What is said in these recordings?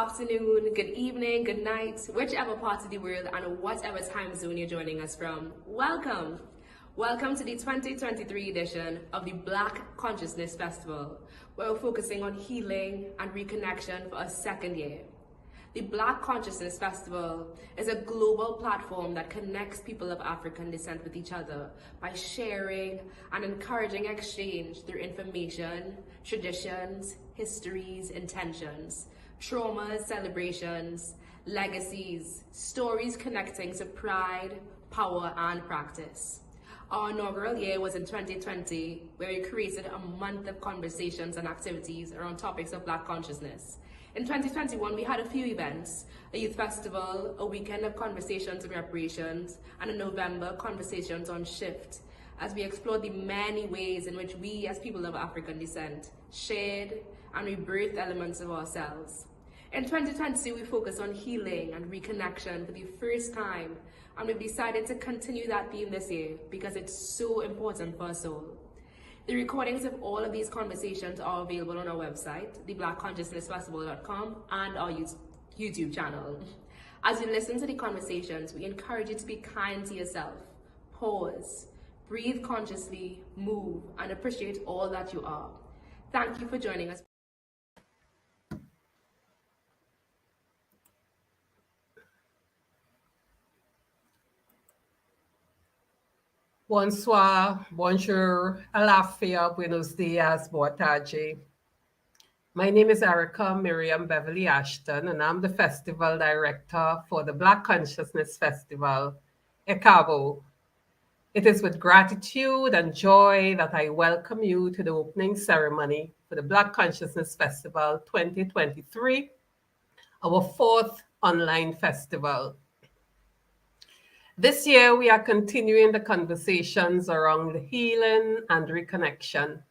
afternoon, good evening, good night, whichever part of the world and whatever time zone you're joining us from. Welcome! Welcome to the 2023 edition of the Black Consciousness Festival, where we're focusing on healing and reconnection for a second year. The Black Consciousness Festival is a global platform that connects people of African descent with each other by sharing and encouraging exchange through information, traditions, histories, intentions, traumas, celebrations, legacies, stories connecting to pride, power, and practice. Our inaugural year was in 2020, where we created a month of conversations and activities around topics of Black consciousness. In 2021, we had a few events: a youth festival, a weekend of conversations and reparations, and in November, conversations on shift, as we explored the many ways in which we as people of African descent shared and rebirthed elements of ourselves. In 2022, we focused on healing and reconnection for the first time, and we've decided to continue that theme this year because it's so important for our soul. The recordings of all of these conversations are available on our website, theblackconsciousnessfestival.com, and our YouTube channel. As you listen to the conversations, we encourage you to be kind to yourself. Pause, breathe consciously, move, and appreciate all that you are. Thank you for joining us. Bonsoir, bonjour, alafia, buenos dias, boa tarde. My name is ARICOM Miriam Beverly Ashton, and I'm the Festival Director for the Black Consciousness Festival, ECABO. It is with gratitude and joy that I welcome you to the opening ceremony for the Black Consciousness Festival 2023, our fourth online festival. This year, we are continuing the conversations around healing and reconnection,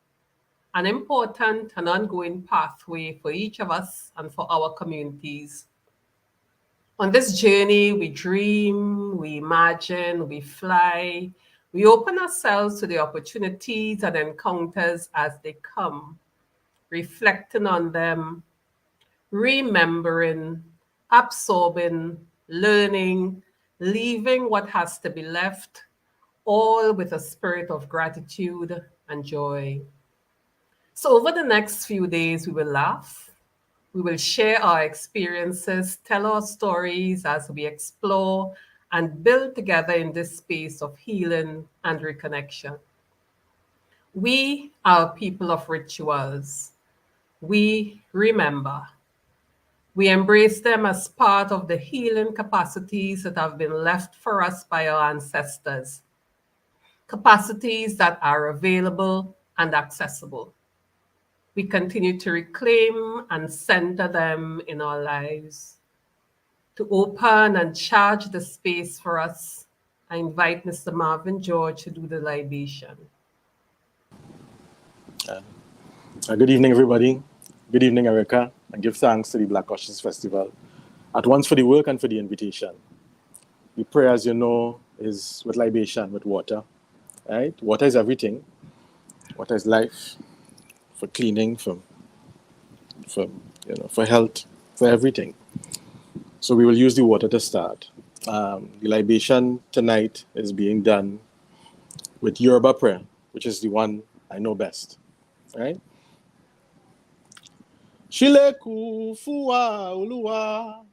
an important and ongoing pathway for each of us and for our communities. On this journey, we dream, we imagine, we fly, we open ourselves to the opportunities and encounters as they come, reflecting on them, remembering, absorbing, learning, leaving what has to be left, all with a spirit of gratitude and joy. So over the next few days, we will laugh, we will share our experiences, tell our stories as we explore and build together in this space of healing and reconnection. We are a people of rituals. We remember. We embrace them as part of the healing capacities that have been left for us by our ancestors, capacities that are available and accessible. We continue to reclaim and center them in our lives. To open and charge the space for us, I invite Mr. Marvin George to do the libation. Good evening, everybody. Good evening, Erica, and give thanks to the Black Consciousness Festival, at once for the work and for the invitation. The prayer, as you know, is with libation, with water, right? Water is everything. Water is life, for cleaning, for health, for everything. So we will use the water to start. The libation tonight is being done with Yoruba prayer, which is the one I know best, right? Shileku fuwa oluwa,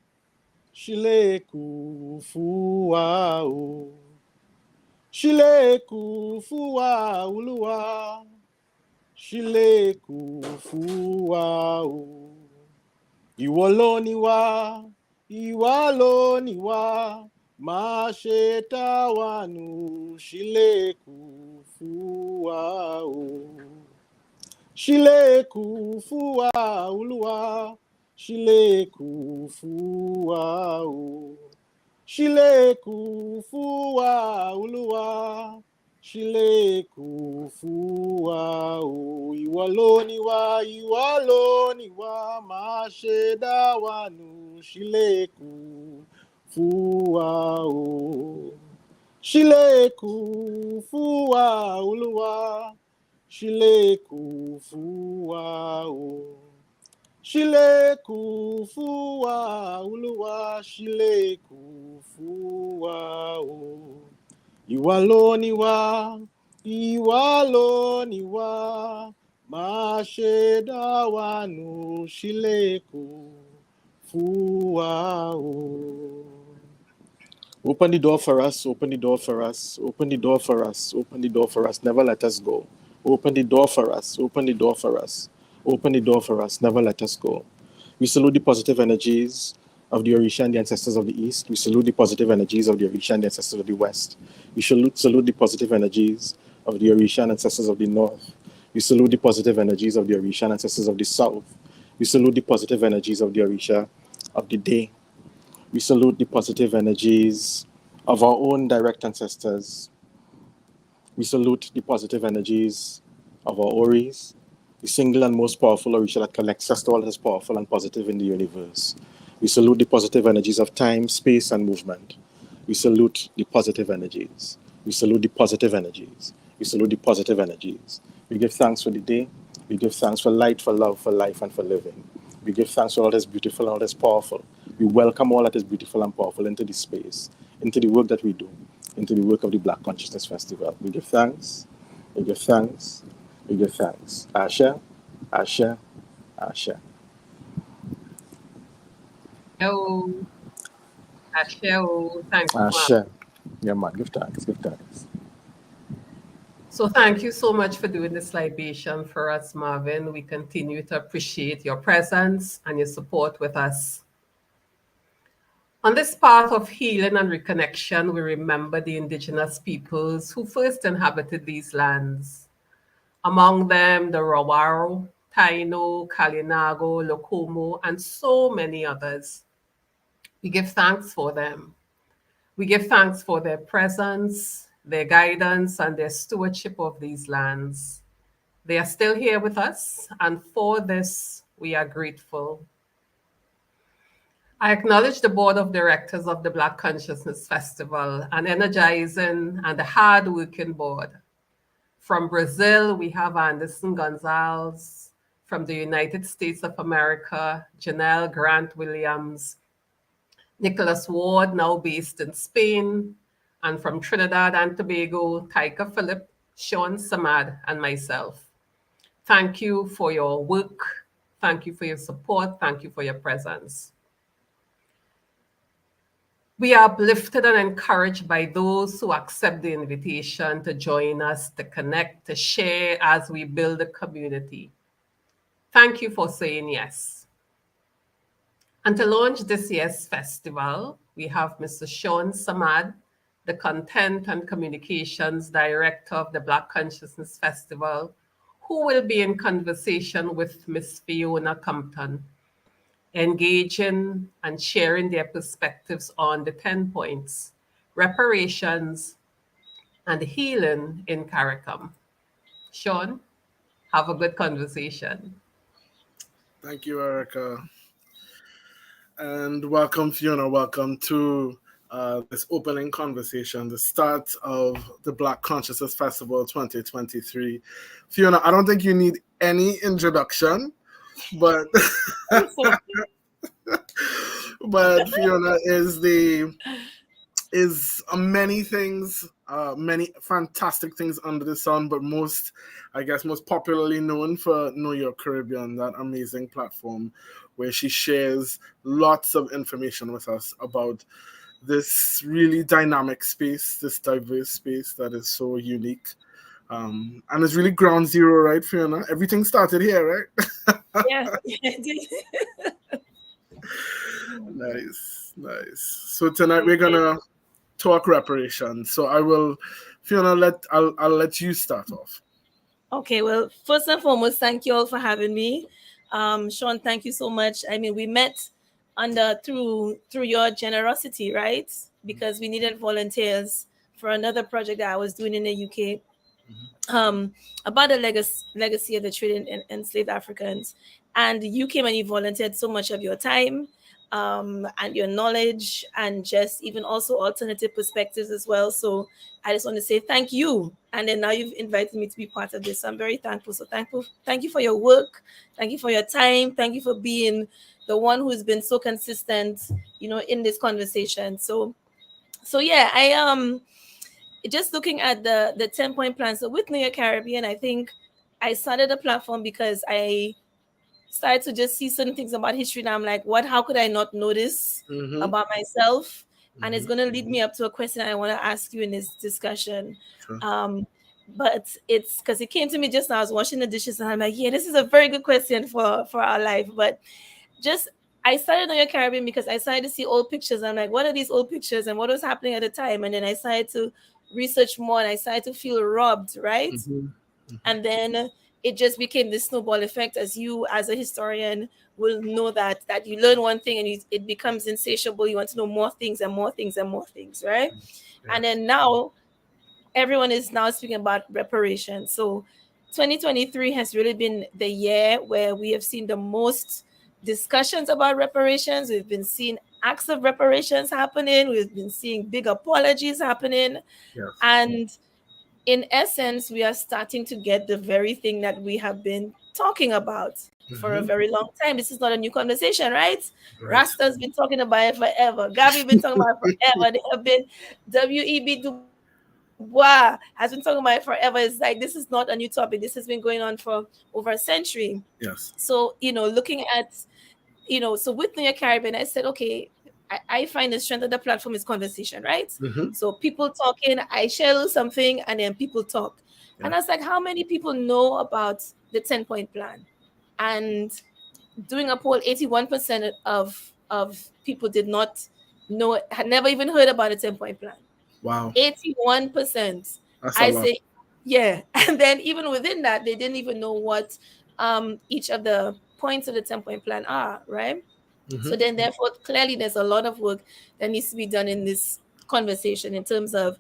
shileku fuwa o, shileku fuwa oluwa, shileku fuwa o. Ìwọ ló ní wá, ìwọ ló ní wá, má ṣe dá wa nù, shileku fuwa o. Shileku fuwa Olúwa, shileku fuwa o. Shileku fuwa Olúwa, shileku fuwa o. Ìwọ ló ní wá, ìwọ ló ní wá, má ṣe dá wa nù, shileku fuwa o. Shileku fuwa Olúwa, shileku fuwa o. Shile kufua uluwa shile kufua o. Iwaloniwa masheda wanu shile kufua o. Open the door for us, open the door for us, open the door for us, open the door for us, never let us go. Open the door for us, open the door for us, open the door for us, never let us go. We salute the positive energies of the Orisha and the ancestors of the East. We salute the positive energies of the Orisha and the ancestors of the West. We salute the positive energies of the Orisha and ancestors of the North. We salute the positive energies of the Orisha and ancestors of the South. We salute the positive energies of the Orisha of the day. We salute the positive energies of our own direct ancestors. We salute the positive energies of our Oris, the single and most powerful Orisha that connects us to all that is powerful and positive in the universe. We salute the positive energies of time, space, and movement. We salute the positive energies. We salute the positive energies. We salute the positive energies. We give thanks for the day. We give thanks for light, for love, for life, and for living. We give thanks for all that is beautiful and all that is powerful. We welcome all that is beautiful and powerful into the space, into the work that we do, into the work of the Black Consciousness Festival. We give thanks. We give thanks. We give thanks. Asha, Asha, Asha. Oh, Asheo. Thank you, Marvin. Asha. Yeah, man, give thanks, give thanks. So thank you so much for doing this libation for us, Marvin. We continue to appreciate your presence and your support with us. On this path of healing and reconnection, we remember the indigenous peoples who first inhabited these lands. Among them, the Rawaro, Taino, Kalinago, Lokomo, and so many others. We give thanks for them. We give thanks for their presence, their guidance, and their stewardship of these lands. They are still here with us, and for this, we are grateful. I acknowledge the board of directors of the Black Consciousness Festival, an energizing and a hard-working board. From Brazil, we have Anderson Gonzalez. From the United States of America, Janelle Grant Williams. Nicholas Ward, now based in Spain. And from Trinidad and Tobago, Taika Phillip, Sean Samad, and myself. Thank you for your work. Thank you for your support. Thank you for your presence. We are uplifted and encouraged by those who accept the invitation to join us, to connect, to share as we build a community. Thank you for saying yes. And to launch this year's festival, we have Mr. Sean Samad, the Content and Communications Director of the Black Consciousness Festival, who will be in conversation with Miss Fiona Compton, engaging and sharing their perspectives on the 10 points, reparations, and healing in ARICOM. Sean, have a good conversation. Thank you, Erica. And welcome, Fiona. Welcome to this opening conversation, the start of the Black Consciousness Festival 2023. Fiona, I don't think you need any introduction, but but Fiona is many things, many fantastic things under the sun, but most popularly known for Know Your Caribbean, that amazing platform where she shares lots of information with us about this really dynamic space, this diverse space that is so unique. And it's really ground zero, right, Fiona? Everything started here, right? Yeah. Nice. So tonight we're gonna talk reparations. So Fiona, I'll let you start off. Okay, well, first and foremost, thank you all for having me. Sean, thank you so much. I mean, we met through your generosity, right? Because we needed volunteers for another project that I was doing in the UK. About the legacy of the trade in enslaved Africans. And you came and you volunteered so much of your time. and your knowledge, and just even also alternative perspectives as well. So I just want to say thank you. And then now you've invited me to be part of this. So I'm very thankful. So thankful. Thank you for your work. Thank you for your time. Thank you for being the one who's been so consistent, in this conversation. So yeah, I just looking at the 10-point plan. So with New York Caribbean, I think I started a platform because I started to just see certain things about history, and I'm like, how could I not know this about myself? And it's going to lead me up to a question I want to ask you in this discussion. Sure. But it's because it came to me just now. I was washing the dishes, and I'm like, yeah, this is a very good question for our life. But just I started on your Caribbean because I started to see old pictures. I'm like, what are these old pictures and what was happening at the time? And then I started to research more, and I started to feel robbed, right? And then it just became this snowball effect, as you as a historian will know that you learn one thing and it becomes insatiable. You want to know more things and more things and more things, right? And then now everyone is now speaking about reparations. So 2023 has really been the year where we have seen the most discussions about reparations. We've been seeing acts of reparations happening. We've been seeing big apologies happening. And in essence, we are starting to get the very thing that we have been talking about for a very long time. This is not a new conversation, right? Rasta's been talking about it forever. Gavi been talking about it forever. They have been W.E.B. Du Bois has been talking about it forever. It's like this is not a new topic. This has been going on for over a century. Yes. So, looking at, so with New York Caribbean, I said, okay, I find the strength of the platform is conversation, right? So people talking, I share something, and then people talk. And I was like, how many people know about the 10-point plan? And doing a poll, 81% of people did not know, had never even heard about a 10-point plan. Wow. 81%. That's a lot. Say, yeah. And then even within that, they didn't even know what each of the points of the 10-point plan are, right? So then therefore, clearly there's a lot of work that needs to be done in this conversation in terms of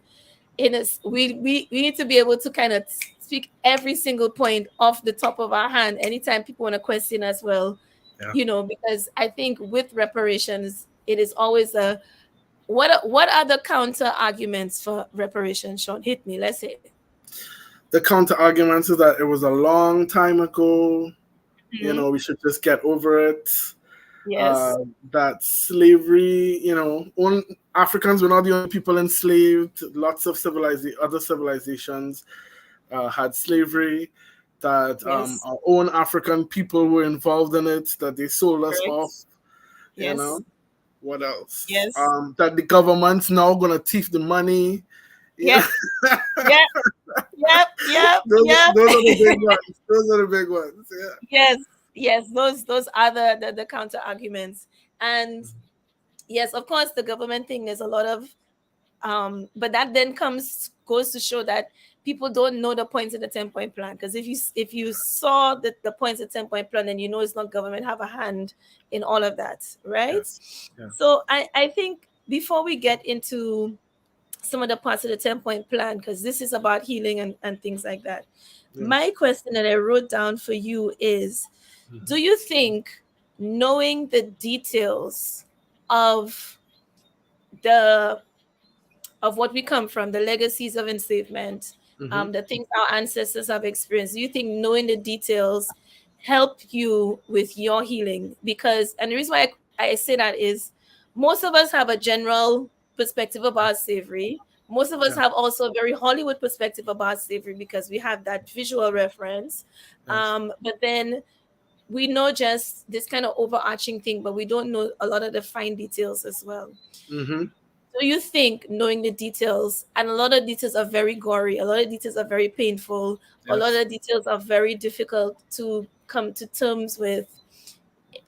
we need to be able to kind of speak every single point off the top of our hand anytime people want to question as well, because I think with reparations, it is always what are the counter arguments for reparations, Sean? Hit me, let's say. The counter arguments is that it was a long time ago. We should just get over it. Yes. That slavery, Africans were not the only people enslaved. Lots of other civilizations had slavery. That our own African people were involved in it. That they sold us off. Yes. What else? Yes. That the government's now gonna thief the money. Yep. Yep. Those are the big ones. Those are the big ones. Yeah. Yes, those are the counter arguments. And yes, of course, the government thing, there's a lot of but that then goes to show that people don't know the points of the 10-point plan. Because if you saw the points of the 10-point plan, then it's not government have a hand in all of that, right? Yes. Yeah. So I think before we get into some of the parts of the 10-point plan, because this is about healing and things like that, my question that I wrote down for you is, do you think knowing the details of what we come from, the legacies of enslavement, the things our ancestors have experienced, do you think knowing the details help you with your healing? Because, and the reason why I say that is, most of us have a general perspective about slavery. Most of us have also a very Hollywood perspective about slavery because we have that visual reference. But then we know just this kind of overarching thing, but we don't know a lot of the fine details as well. Do you think knowing the details, and a lot of details are very gory, a lot of details are very painful, a lot of details are very difficult to come to terms with,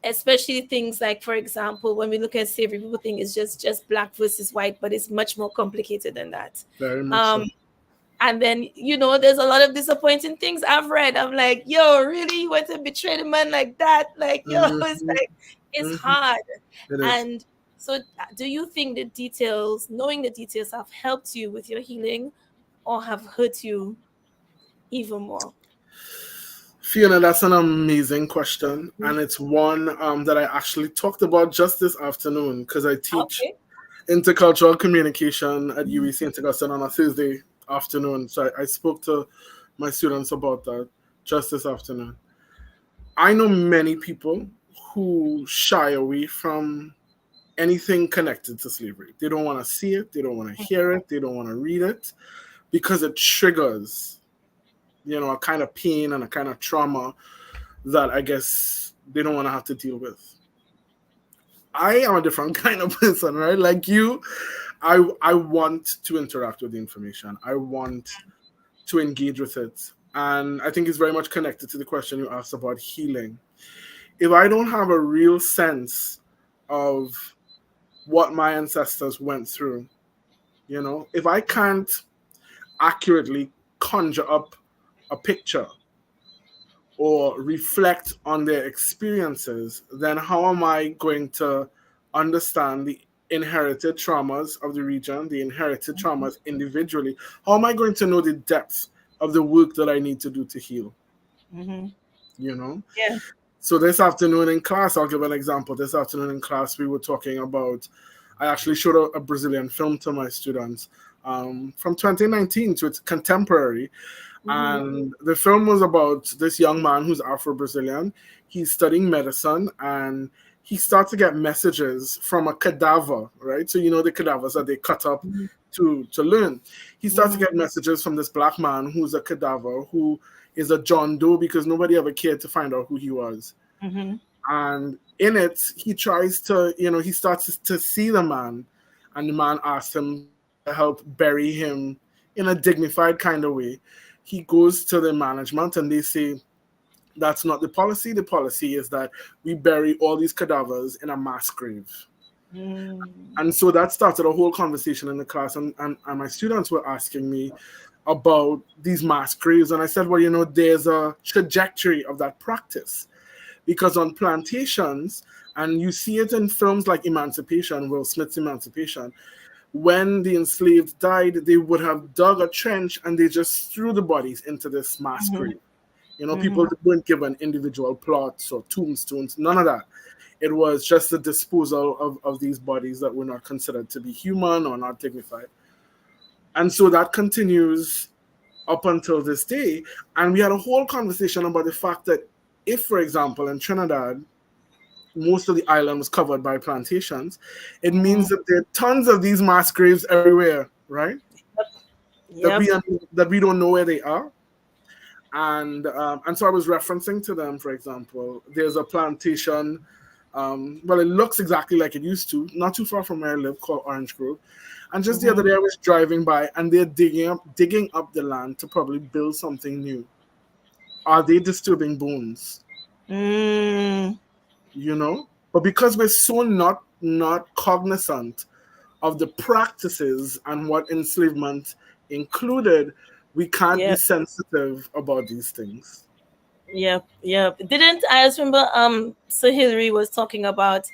especially things like, for example, when we look at slavery, people think it's just black versus white, but it's much more complicated than that. Very much so. And then, there's a lot of disappointing things I've read. I'm like, yo, really? You went to betray the man like that? Like, it's like, it's hard. It is. And so do you think knowing the details have helped you with your healing or have hurt you even more? Fiona, that's an amazing question, and it's one that I actually talked about just this afternoon because I teach Okay. intercultural communication at UWE St. Augustine on a Thursday afternoon. So I spoke to my students about that just this afternoon. I know many people who shy away from anything connected to slavery. They don't want to see it, they don't want to hear it, they don't want to read it because it triggers, a kind of pain and a kind of trauma that I guess they don't want to have to deal with. I am a different kind of person, right? Like you, I want to interact with the information. I want to engage with it. And I think it's very much connected to the question you asked about healing. If I don't have a real sense of what my ancestors went through, if I can't accurately conjure up a picture or reflect on their experiences, then how am I going to understand the inherited traumas of the region, the inherited traumas individually? How am I going to know the depth of the work that I need to do to heal? Mm-hmm. You know? Yeah. So this afternoon in class, I'll give an example. This afternoon in class, we were talking about, I actually showed a Brazilian film to my students from 2019, so it's contemporary. And the film was about this young man who's Afro-Brazilian. He's studying medicine and he starts to get messages from a cadaver, right? So the cadavers that they cut up to learn. He starts to get messages from this black man who's a cadaver, who is a John Doe because nobody ever cared to find out who he was. Mm-hmm. And in it, he tries to, he starts to see the man, and the man asks him to help bury him in a dignified kind of way. He goes to the management and they say, that's not the policy. The policy is that we bury all these cadavers in a mass grave. And so that started a whole conversation in the class. And my students were asking me about these mass graves. And I said, well, there's a trajectory of that practice. Because on plantations, and you see it in films like Emancipation, Will Smith's Emancipation, when the enslaved died, they would have dug a trench and they just threw the bodies into this mass grave. People weren't given individual plots or tombstones, none of that. It was just the disposal of these bodies that were not considered to be human or not dignified. And so that continues up until this day. And we had a whole conversation about the fact that if, for example, in Trinidad, most of the island was covered by plantations, it means that there are tons of these mass graves everywhere, right? Yep. That we don't know where they are. And so I was referencing to them, for example, there's a plantation, well, it looks exactly like it used to, not too far from where I live, called Orange Grove. And just the other day I was driving by and they're digging up the land to probably build something new. Are they disturbing bones? But because we're so not cognizant of the practices and what enslavement included, we can't be sensitive about these things. Yep. Didn't I just remember Sir Hillary was talking about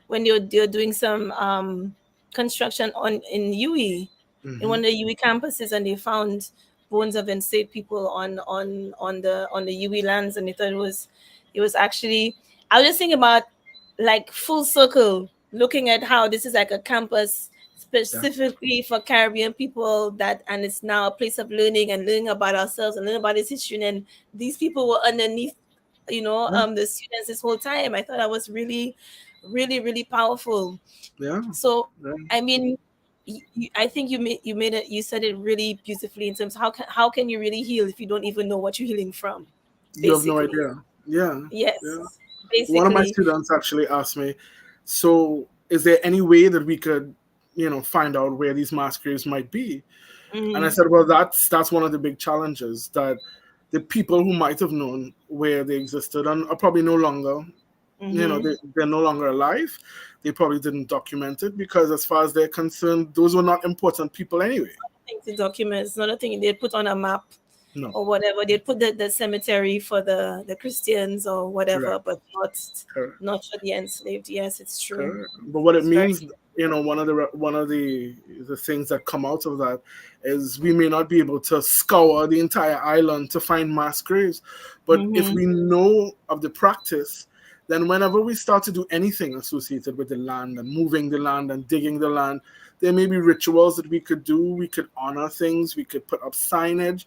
when they're doing some construction in UWE, in one of the UWE campuses, and they found bones of enslaved people on the UWE lands, and they thought it was actually, I was just thinking about like full circle, looking at how this is like a campus specifically for Caribbean people, and it's now a place of learning and learning about ourselves and learning about this history. And these people were underneath, the students this whole time. I thought that was really, really, really powerful. Yeah. So, I mean, I think you made it. You said it really beautifully in terms of how can you really heal if you don't even know what you're healing from? Basically. You have no idea. Yeah. Yes. Yeah. Basically. One of my students actually asked me, so is there any way that we could, find out where these mass graves might be? And I said, well, that's one of the big challenges, that the people who might have known where they existed and are probably no longer, they're no longer alive. They probably didn't document it because as far as they're concerned, those were not important people anyway. To document, it's not a thing they'd put on a map. No. Or whatever, they'd put the cemetery for the Christians or whatever, but not for the enslaved. Yes, it's true. But what it means one of the things that come out of that is we may not be able to scour the entire island to find mass graves, but if we know of the practice, then whenever we start to do anything associated with the land and moving the land and digging the land, there may be rituals that we could do. We could honor things. We could put up signage.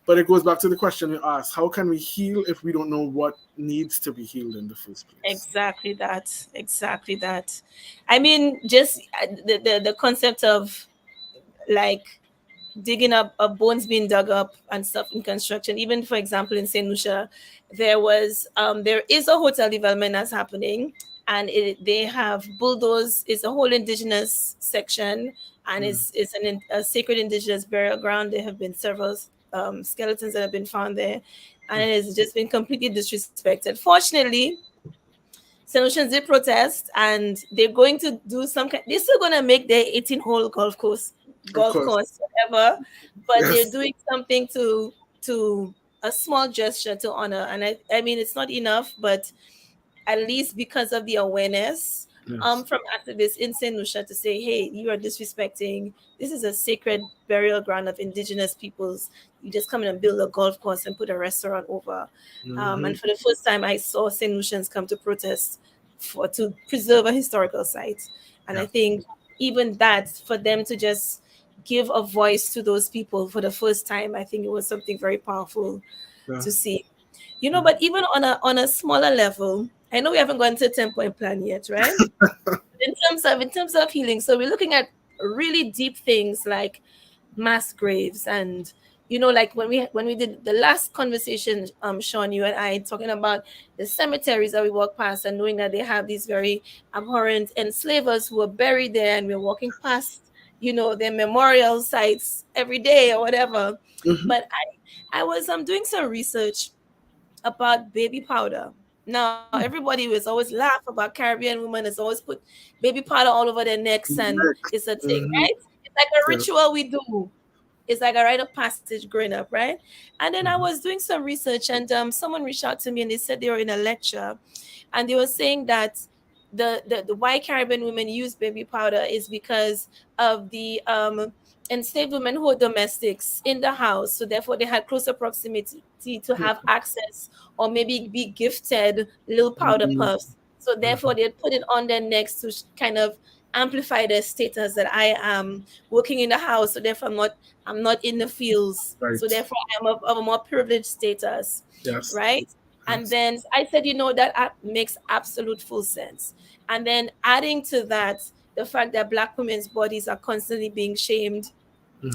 But it goes back to the question you asked: how can we heal if we don't know what needs to be healed in the first place? Exactly that. Exactly that. I mean, just the concept of like digging up bones being dug up and stuff in construction. Even for example, in Saint Lucia, there is a hotel development that's happening, and they have bulldozed. It's a whole indigenous section, and it's a sacred indigenous burial ground. There have been several skeletons that have been found there, and it has just been completely disrespected. Fortunately, St. Lucians did protest, and they're going to do some kind. They're still going to make their 18-hole golf course, whatever. But they're Yes. doing something to a small gesture to honor. And I mean, it's not enough, but at least because of the awareness Yes. from activists in St. Lucia to say, hey, you are disrespecting. This is a sacred burial ground of indigenous peoples. You just come in and build a golf course and put a restaurant over. And for the first time, I saw St. Lucians come to protest to preserve a historical site. And I think even that, for them to just give a voice to those people for the first time, I think it was something very powerful to see. But even on a smaller level, I know we haven't gone to 10-point plan yet, right? in terms of healing, so we're looking at really deep things like mass graves, and like when we did the last conversation, Sean, you and I talking about the cemeteries that we walk past and knowing that they have these very abhorrent enslavers who are buried there, and we're walking past their memorial sites every day or whatever. But I was doing some research about baby powder. Now everybody was always laugh about Caribbean women has always put baby powder all over their necks, and it's a thing, right? It's like a ritual we do. It's like a rite of passage growing up, right? And then I was doing some research, and someone reached out to me and they said they were in a lecture, and they were saying that the white Caribbean women use baby powder is because of the enslaved women who are domestics in the house, so therefore they had closer proximity to have access or maybe be gifted little powder puffs. So therefore they put it on their necks to kind of amplify their status that I am working in the house, so therefore I'm not in the fields, Right. so therefore I'm of a more privileged status. Yes. Right. And then I said, that makes absolute full sense. And then adding to that, the fact that Black women's bodies are constantly being shamed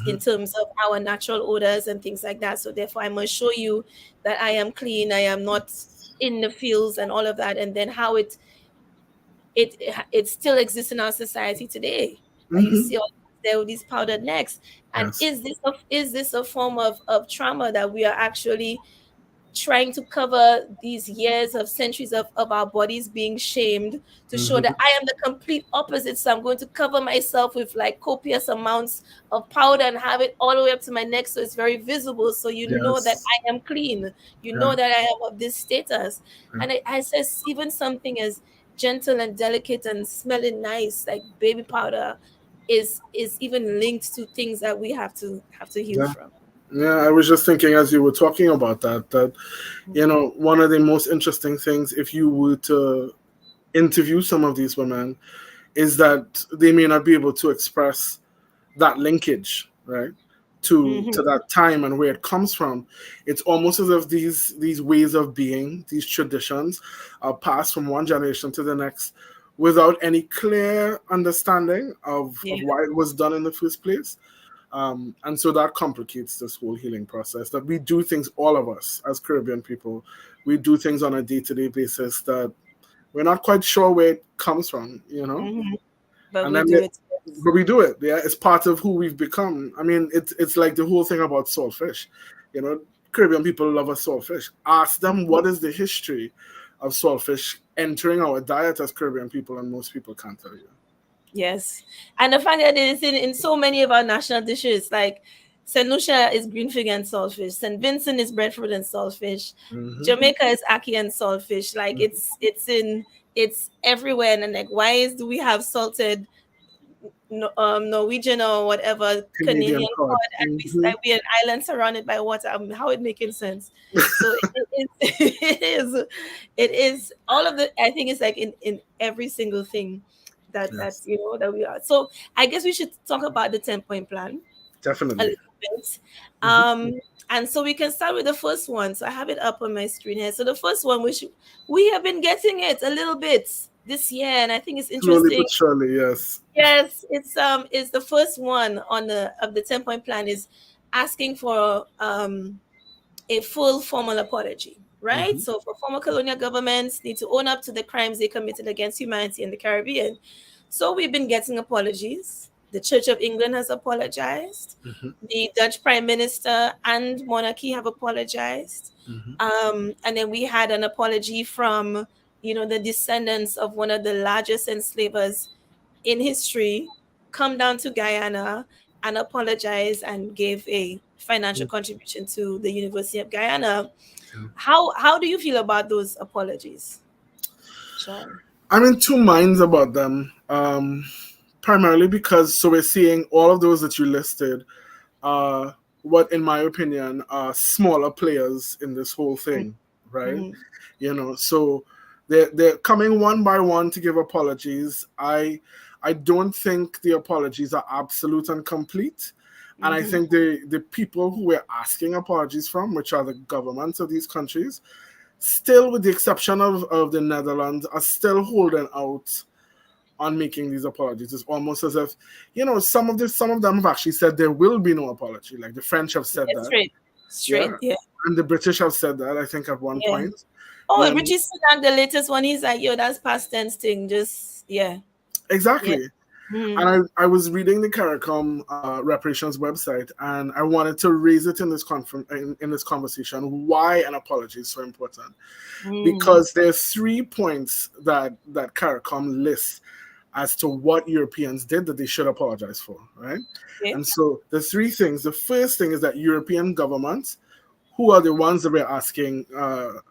in terms of our natural odors and things like that. So therefore, I must show you that I am clean, I am not in the fields and all of that. And then how it still exists in our society today. That you see all there with these powdered necks. And Yes. is this a form of trauma that we are actually trying to cover these years of centuries of our bodies being shamed to show that I am the complete opposite. So I'm going to cover myself with like copious amounts of powder and have it all the way up to my neck so it's very visible. So know that Yes. I am clean. Know that I am of this status. And I says even something as gentle and delicate and smelling nice like baby powder is even linked to things that we have to heal from. Yeah, I was just thinking as you were talking about that one of the most interesting things, if you were to interview some of these women, is that they may not be able to express that linkage, right, to that time and where it comes from. It's almost as if these ways of being, these traditions, are passed from one generation to the next without any clear understanding of why it was done in the first place. And so that complicates this whole healing process, that we do things, all of us as Caribbean people, we do things on a day-to-day basis that we're not quite sure where it comes from, But and we then do it. but we do it. Yeah, it's part of who we've become. I mean, it's like the whole thing about saltfish. Caribbean people love a saltfish. Ask them what is the history of saltfish entering our diet as Caribbean people, and most people can't tell you. Yes. And the fact that it is in so many of our national dishes, like St. Lucia is greenfig and saltfish, St. Vincent is breadfruit and saltfish, Jamaica is ackee and saltfish. Like it's everywhere. And like, do we have salted Norwegian or whatever Canadian Canadian cod. cod, and we an island surrounded by water. How it making sense? So it is all of the. I think it's like in every single thing that Yes, that we are. So I guess we should talk about the 10-point plan a definitely. little bit. Mhm. And so we can start with the first one. So I have it up on my screen here. So the first one, we have been getting it a little bit this year, and I think it's Slowly interesting. but surely, yes. Yes, it's the first one on the 10-point plan is asking for a full formal apology, right? Mhm. So for former colonial governments need to own up to the crimes they committed against humanity in the Caribbean. So we've been getting apologies. The Church of England has apologized. Mhm. The Dutch Prime Minister and monarchy have apologized. Mhm. And then we had an apology from the descendants of one of the largest enslavers in history come down to Guyana and apologize and gave a financial contribution to the University of Guyana. Yeah. How do you feel about those apologies, Sean? I'm in two minds about them. Primarily because so we're seeing all of those that you listed are what, in my opinion, are smaller players in this whole thing, right? Mm-hmm. So they're coming one by one to give apologies. I don't think the apologies are absolute and complete. And I Mm-hmm. think the people who we're asking apologies from, which are the governments of these countries, still, with the exception of the Netherlands, are still holding out on making these apologies. It's almost as if, some of them have actually said there will be no apology. Like the French have said Yeah, that, yeah, straight, yeah, and the British have said that. I think at one yeah. point, Oh, you know, Richie Sunak, the latest one, he's like, yo, that's past tense thing. Just yeah, yeah. exactly. Mm-hmm. And I was reading the CARICOM Reparations website, and I wanted to raise it in this in this conversation. Why an apology is so important? Mm-hmm. Because there's 3 points that CARICOM lists as to what Europeans did that they should apologize for, right? Okay. And so the 3 things. The first thing is that European governments, who are the ones that we're asking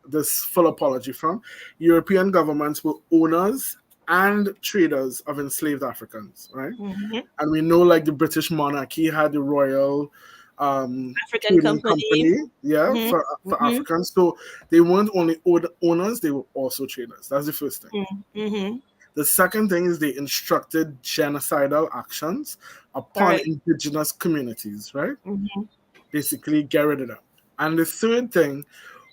this full apology from, European governments were owners and traders of enslaved Africans, right? Mm-hmm. And we know, like, the British monarchy had the Royal African Trading company. Company, yeah, Mm-hmm. for Mm-hmm. Africans. So they weren't only owners, they were also traders. That's the first thing. Mm-hmm. The second thing is they instructed genocidal actions upon Correct. indigenous communities, right? Mm-hmm. Basically, get rid of them. And the third thing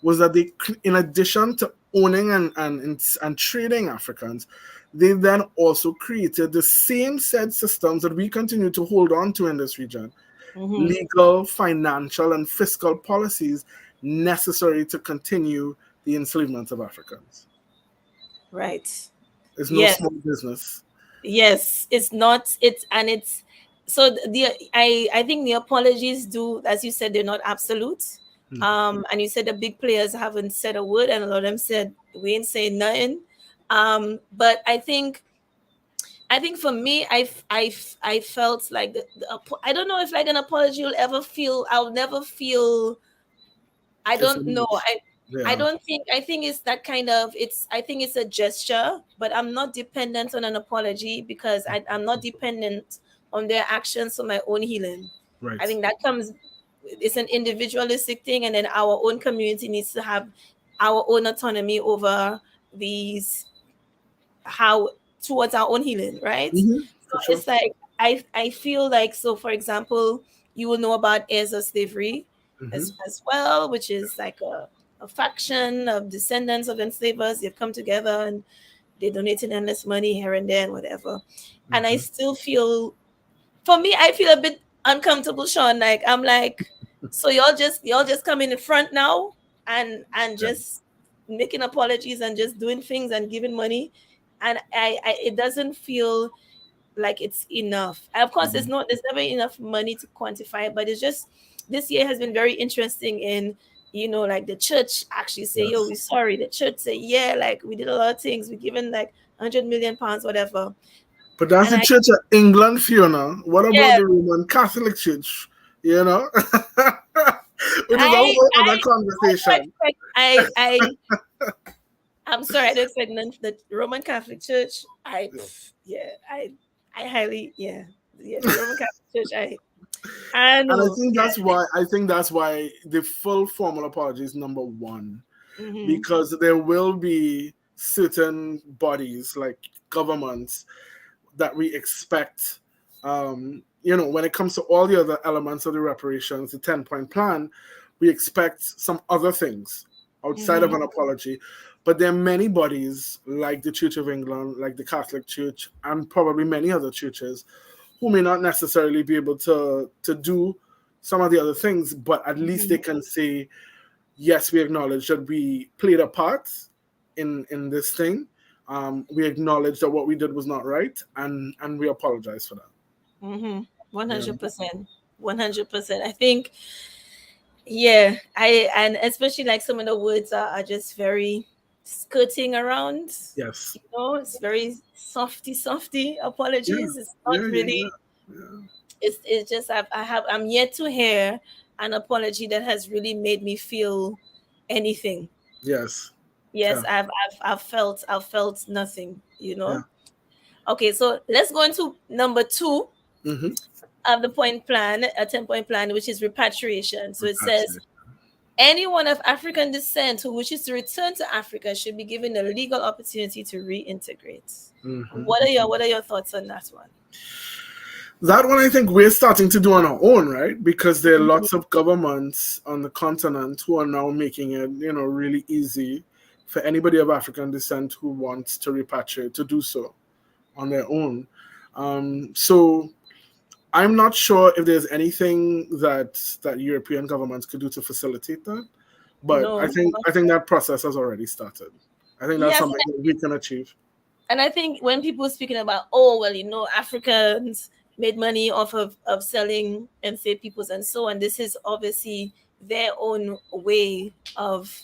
was that they, in addition to owning and trading Africans, they then also created the same said systems that we continue to hold on to in this region: Mm-hmm. legal, financial, and fiscal policies necessary to continue the enslavement of Africans. Right. It's no Yes. small business. Yes. It's not. It's so I think the apologies do, as you said, they're not absolute. And you said the big players haven't said a word, and a lot of them said we ain't saying nothing. But I think for me, I felt like I don't know if like an apology will ever feel. I'll never feel. I It's don't know. enough. I Yeah. don't think. I think it's that kind of. I think it's a gesture, but I'm not dependent on an apology because I'm not dependent on their actions for my own healing. I Right. think that comes. It's an individualistic thing, and then our own community needs to have our own autonomy over these how towards our own healing, right? So For sure. it's like I feel like, so for example, you will know about heirs of slavery as well, which is like a faction of descendants of enslavers. They've come together and they donated endless money here and there and whatever. And I still feel, for me, I feel a bit uncomfortable, Sean. Like I'm like, so y'all just come in the front now and Yeah. just making apologies and just doing things and giving money, and I it doesn't feel like it's enough. Of course, there's never enough money to quantify it, but it's just this year has been very interesting in like the church actually say, yo, Yes. we're sorry. The church say, yeah, like we did a lot of things, we given like 100 million pounds, whatever. But that's And the I Church of England, Fiona. What about yeah the Roman Catholic Church? You know, which is a I whole other I don't conversation. expect I'm sorry, I don't expect none the Roman Catholic Church. Yeah, I highly, yeah. Yeah, the Roman Catholic Church. I And I know. think that's why the full formal apology is number one, Mm-hmm. because there will be certain bodies like governments that we expect. When it comes to all the other elements of the reparations, the 10-point plan, we expect some other things outside of Mm-hmm. an apology. But there are many bodies like the Church of England, like the Catholic Church, and probably many other churches who may not necessarily be able to do some of the other things, but at least they can say, yes, we acknowledge that we played a part in this thing. We acknowledge that what we did was not right, and we apologize for that. Mm-hmm. Yeah. 100%. 100%. I think, yeah, and especially like some of the words are just very skirting around. Yes. It's very softy Yeah. apologies. It's Yeah. not Yeah. really. Yeah. Yeah. It's just I'm yet to hear an apology that has really made me feel anything. Yes. Yes, Yeah. I've felt nothing. Yeah. Okay, so let's go into number two Mm-hmm. of the point plan, a 10-point plan, which is repatriation. So it says Absolutely. anyone of African descent who wishes to return to Africa should be given a legal opportunity to reintegrate. Mm-hmm. What are your thoughts on that one? That one I think we're starting to do on our own, right? Because there are lots of governments on the continent who are now making it, really easy for anybody of African descent who wants to repatriate to do so on their own. So I'm not sure if there's anything that European governments could do to facilitate that, but I No. think that process has already started. I think that's Yes, something that we can achieve. and I think when people are speaking about, oh well, Africans made money off of selling enslaved peoples and so on, this is obviously their own way of,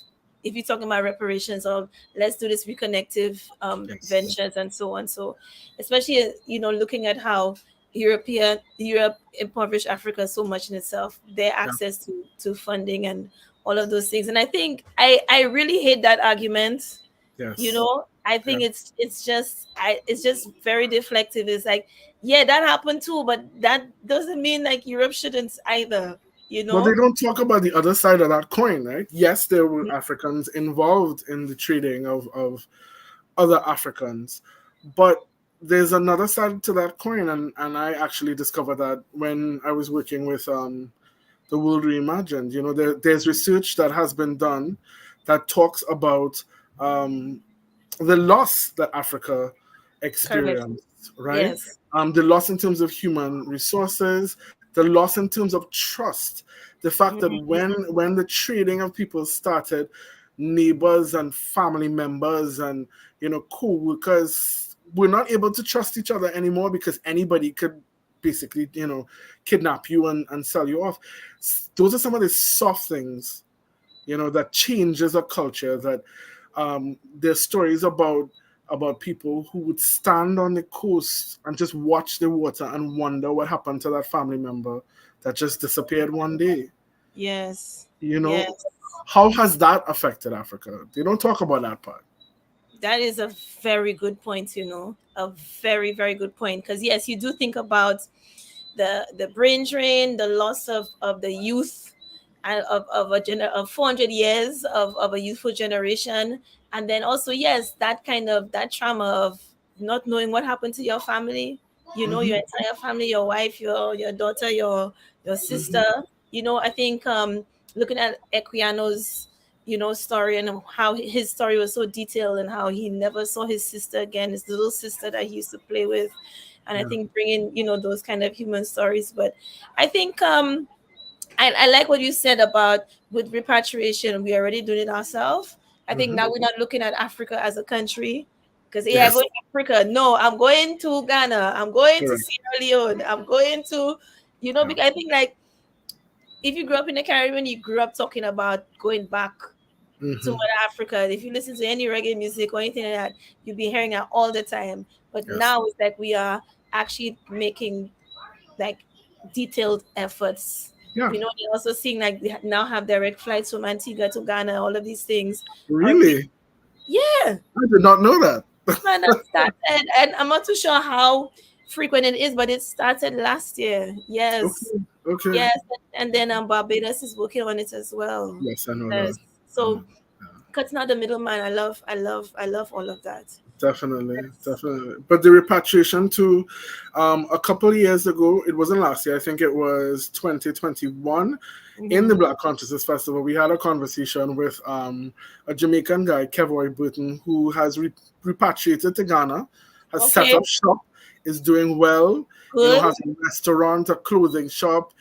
if you're talking about reparations, of let's do this reconnective Yes. ventures and so on. So especially looking at how Europe impoverished Africa so much in itself, their Yeah. access to funding and all of those things. And I think I really hate that argument. Yes. I think Yeah. it's just very deflective. It's like, yeah, that happened too, but that doesn't mean like Europe shouldn't either, But they don't talk about the other side of that coin, right? Yes, there were Africans involved in the trading of other Africans, but there's another side to that coin, and I actually discovered that when I was working with the World Reimagined. There's research that has been done that talks about the loss that Africa Correct. experienced, right? Yes. The loss in terms of human resources, the loss in terms of trust, the fact that Mhm. when the trading of people started, neighbors and family members and co-workers were not able to trust each other anymore because anybody could basically kidnap you and sell you off. Those are some of the soft things that changes a culture. That there's stories about people who would stand on the coast and just watch the water and wonder what happened to that family member that just disappeared one day. Yes. You know, Yes. how has that affected Africa? They don't talk about that part. That is a very good point, a very, very good point. Because yes, you do think about the brain drain, the loss of the youth, and of 400 years of a youthful generation, and then also yes, that trauma of not knowing what happened to your family, your Hmm. entire family, your wife, your daughter, your Hmm. sister. I think looking at Equiano's story, and how his story was so detailed, and how he never saw his sister again, his little sister that he used to play with. And I Yeah. think bringing those kind of human stories. But I think I like what you said about with repatriation, we're already doing it ourselves. I think Hmm. now we're not looking at Africa as a country, because yeah, I Yes. go to Africa, no, I'm going to Ghana, I'm going to Correct. Sierra Leone, I'm going to Yeah. because I think like if you grew up in the Caribbean, you grew up talking about going back to Hmm. Mother Africa. If you listen to any reggae music or anything like that, you'll be hearing that all the time. But Yes. now it's like we are actually making like detailed efforts. Yeah. They're also seeing like they now have direct flights from Antigua to Ghana. All of these things are being, Really? yeah, I did not know that. man, that's that. And I'm not too sure how. frequent it is, but it started last year. Yes. Okay. Yes. And then Barbados is working on it as well. Yes, I know Yes. that. So cutting out the middleman, I love all of that. Definitely. But the repatriation to a couple of years ago, it wasn't last year, I think it was 2021, in the Black Consciousness Festival, we had a conversation with a Jamaican guy, Kevoy Burton, who has repatriated to Ghana, has set Okay. up shop, is doing well, Good. has a restaurant, a clothing shop,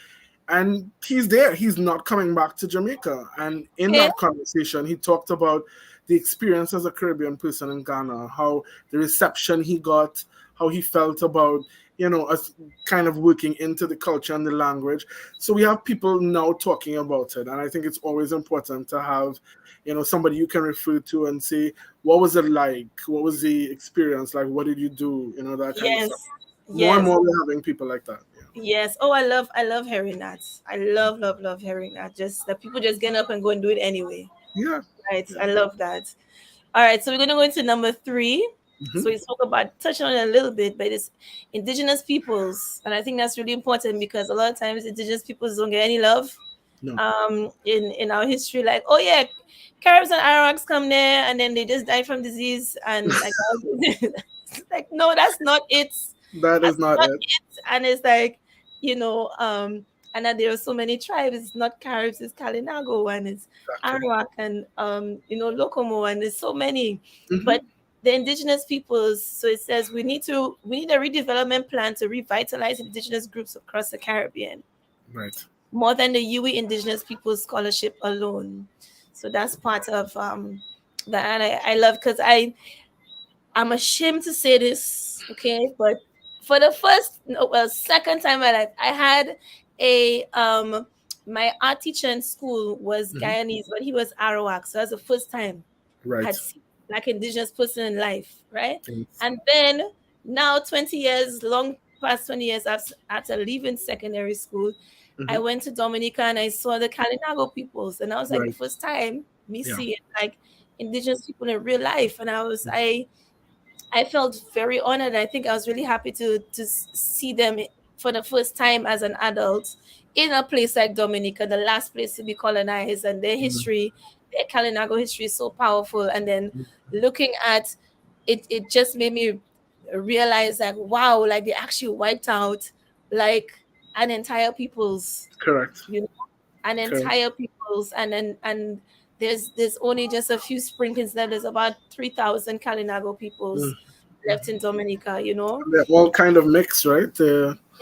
and he's there. He's not coming back to Jamaica. And in that conversation, he talked about the experience as a Caribbean person in Ghana, how the reception he got, how he felt about, us kind of working into the culture and the language. So we have people now talking about it. And I think it's always important to have, somebody you can refer to and say, what was it like? What was the experience like? What did you do? That kind of stuff. More and more we're having people like that. Yes. Oh, I love hearing that. I love hearing that. Just that people just get up and go and do it anyway. Yeah. Right. Yeah. I love that. All right. So we're gonna go into number 3. So we spoke about touching on it a little bit, but it's indigenous peoples, and I think that's really important because a lot of times indigenous peoples don't get any love. No. In our history, like, oh yeah, Caribs and Arawaks come there and then they just die from disease and like, like, no, that's not it. That's not it. And it's like, and then there are so many tribes. It's not Caribs, it's Kalinago, and it's Arawak, and Lokomo, and there's so many. But the indigenous peoples, so it says we need a redevelopment plan to revitalize indigenous groups across the Caribbean. Right. More than the UE Indigenous Peoples Scholarship alone. So that's part of that, and I love, because I'm ashamed to say this, okay, but for the second time in my life, I had a my art teacher in school was Guyanese, but he was Arawak, so that's the first time I had seen like indigenous person in life, right? And then now 20 years, long past 20 years after leaving secondary school, I went to Dominica and I saw the Kalinago peoples, and I was like, the first time seeing like indigenous people in real life, and I felt very honored. I think I was really happy to see them for the first time as an adult in a place like Dominica, the last place to be colonized, and their history, their Kalinago history is so powerful. And then looking at it, it just made me realize like, wow, like they actually wiped out like an entire people's. Correct. An entire people's, and there's only just a few sprinklings left. There's about 3,000 Kalinago peoples left in Dominica, They're all kind of mixed, right?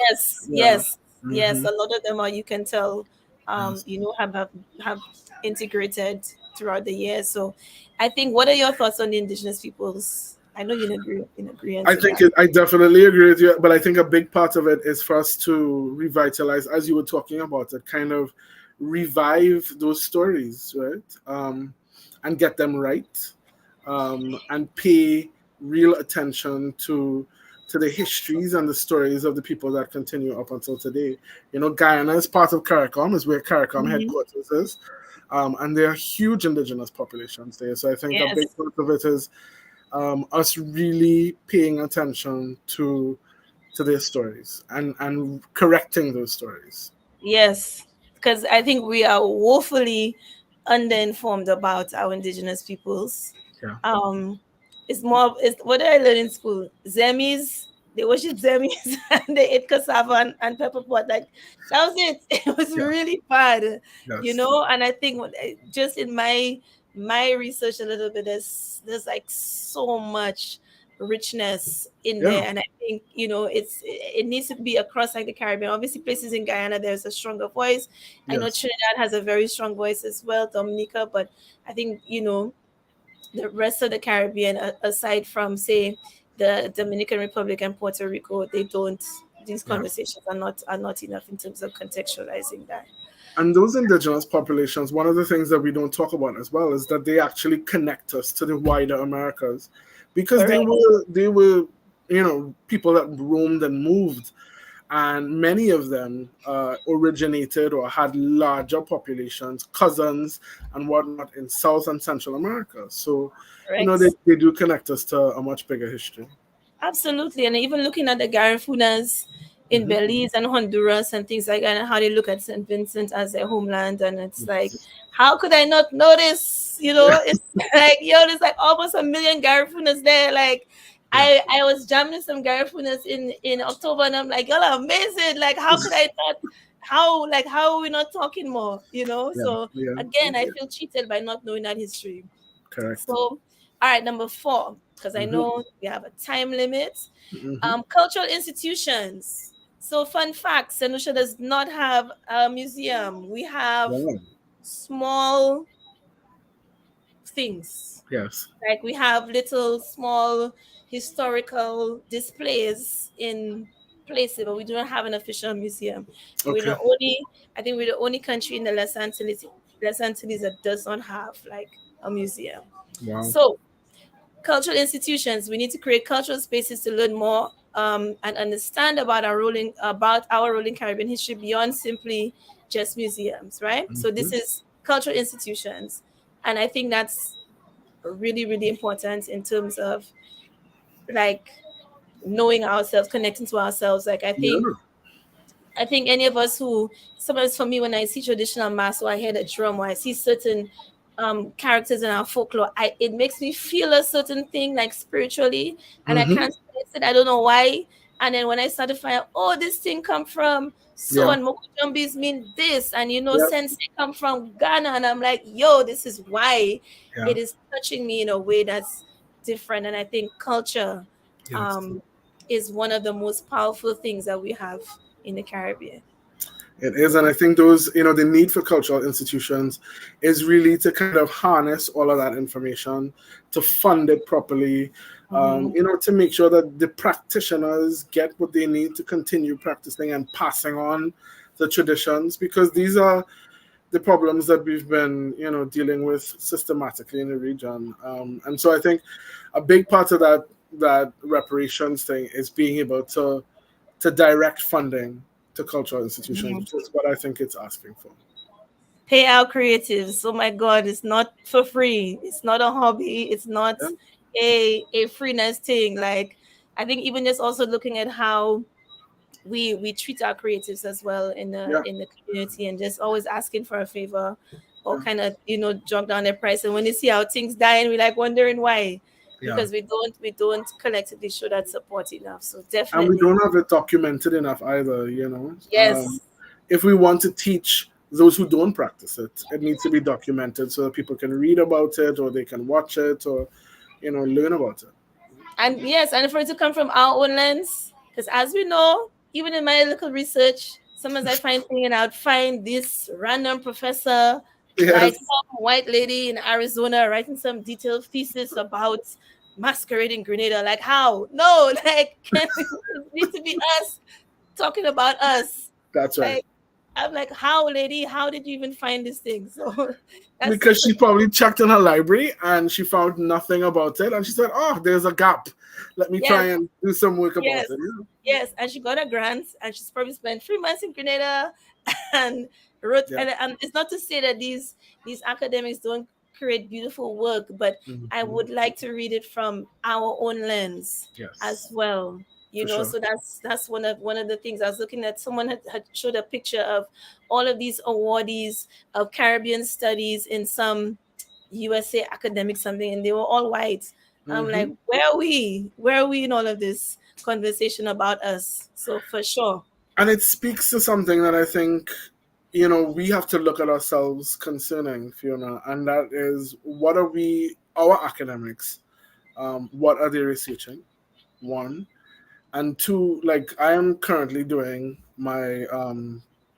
Yes. A lot of them are, you can tell, have integrated throughout the years. So I think, what are your thoughts on the indigenous peoples? I know you agree. I definitely agree with you, but I think a big part of it is for us to revitalize, as you were talking about it, kind of revive those stories, right? And get them right, and pay real attention to the histories and the stories of the people that continue up until today. Guyana is part of CARICOM, is where CARICOM headquarters is, and there are huge indigenous populations there. So I think a big part of it is us really paying attention to their stories and correcting those stories. Yes, because I think we are woefully underinformed about our indigenous peoples. It's what did I learn in school? Zemis, they worship Zemis and they ate cassava and pepper pot. Like, that was it. It was really bad, And I think just in my research a little bit, there's like so much richness in there, and I think it needs to be across like the Caribbean. Obviously, places in Guyana there's a stronger voice. I know Trinidad has a very strong voice as well, Dominica, but I think the rest of the Caribbean, aside from say the Dominican Republic and Puerto Rico, these conversations are not enough in terms of contextualizing that. And those indigenous populations, one of the things that we don't talk about as well is that they actually connect us to the wider Americas, because they were people that roamed and moved, and many of them originated or had larger populations, cousins and whatnot, in South and Central America. So they do connect us to a much bigger history. Absolutely. And even looking at the Garifunas in Belize and Honduras and things like that, and how they look at St. Vincent as their homeland. And it's like, how could I not notice? You know, it's like, there's like almost 1 million Garifunas there. Like, I was jamming some Garifunas in October, and I'm like, y'all are amazing. Like, how could I not? How are we not talking more? You know? So again, I feel cheated by not knowing that history. Correct. So, all right, number 4, because I know we have a time limit. Cultural institutions. So, fun fact: Senusha does not have a museum. We have small things. Yes. Like we have little small historical displays in places, but we do not have an official museum. We're the only, I think we're the only country in the Les Antilles that does not have like a museum. Wow. So cultural institutions, we need to create cultural spaces to learn more and understand about our role in Caribbean history beyond simply just museums, right? So this is cultural institutions. And I think that's really, really important in terms of like knowing ourselves, connecting to ourselves. Like I think any of us who, sometimes for me, when I see traditional mass or I hear the drum or I see certain characters in our folklore, it makes me feel a certain thing like spiritually, and I can't place it. I don't know why. And then when I start to find out, oh, this thing come from and Mokujumbis mean this, and Sensei come from Ghana, and I'm like, yo, this is why it is touching me in a way that's different. And I think culture is one of the most powerful things that we have in the Caribbean. It is, and I think those, the need for cultural institutions is really to kind of harness all of that information, to fund it properly, to make sure that the practitioners get what they need to continue practicing and passing on the traditions, because these are the problems that we've been, dealing with systematically in the region. And so I think a big part of that reparations thing is being able to direct funding to cultural institutions, which is what I think it's asking for. Pay our creatives. Oh my God, it's not for free. It's not a hobby. It's not a freeness thing. Like I think even just also looking at how we treat our creatives as well in the community, and just always asking for a favor or kind of jog down their price. And when you see how things dying, we're like wondering why. Because we don't collectively show that support enough. So definitely, and we don't have it documented enough either. Yes. If we want to teach those who don't practice it, it needs to be documented so that people can read about it, or they can watch it, or learn about it. And yes, and for it to come from our own lens, because as we know, even in my little research, sometimes I find things and I'd find this random professor, like some white lady in Arizona, writing some detailed thesis about masquerade in Grenada. Like how? No, like it needs to be us talking about us. That's right. Like, I'm like, how, lady? How did you even find this thing? So because she probably checked in her library and she found nothing about it, and she said, "Oh, there's a gap. Let me try and do some work about it." Yes, and she got a grant, and she's probably spent 3 months in Grenada, and wrote. And it's not to say that these academics don't create beautiful work, but I would like to read it from our own lens as well. So that's one of the things I was looking at. Someone had showed a picture of all of these awardees of Caribbean studies in some USA academic something, and they were all white. I'm like, where are we in all of this conversation about us? So for sure. And it speaks to something that I think, we have to look at ourselves concerning, Fiona, and that is, what are our academics, what are they researching? One. And two, like I am currently doing my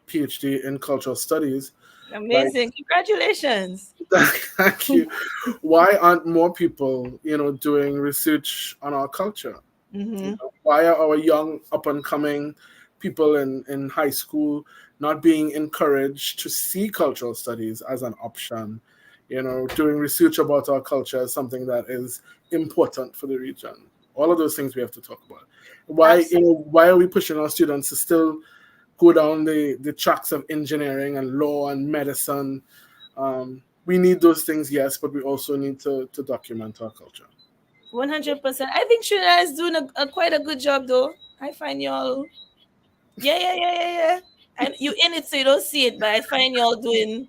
PhD in cultural studies. Amazing. Congratulations. Thank you. Why aren't more people, doing research on our culture? Why are our young up and coming people in high school not being encouraged to see cultural studies as an option? Doing research about our culture is something that is important for the region. All of those things we have to talk about. Why are we pushing our students to still go down the tracks of engineering and law and medicine? We need those things, yes, but we also need to document our culture. 100%. I think Trinidad is doing a quite a good job, though. I find y'all, yeah. And you in it, so you don't see it, but I find y'all doing,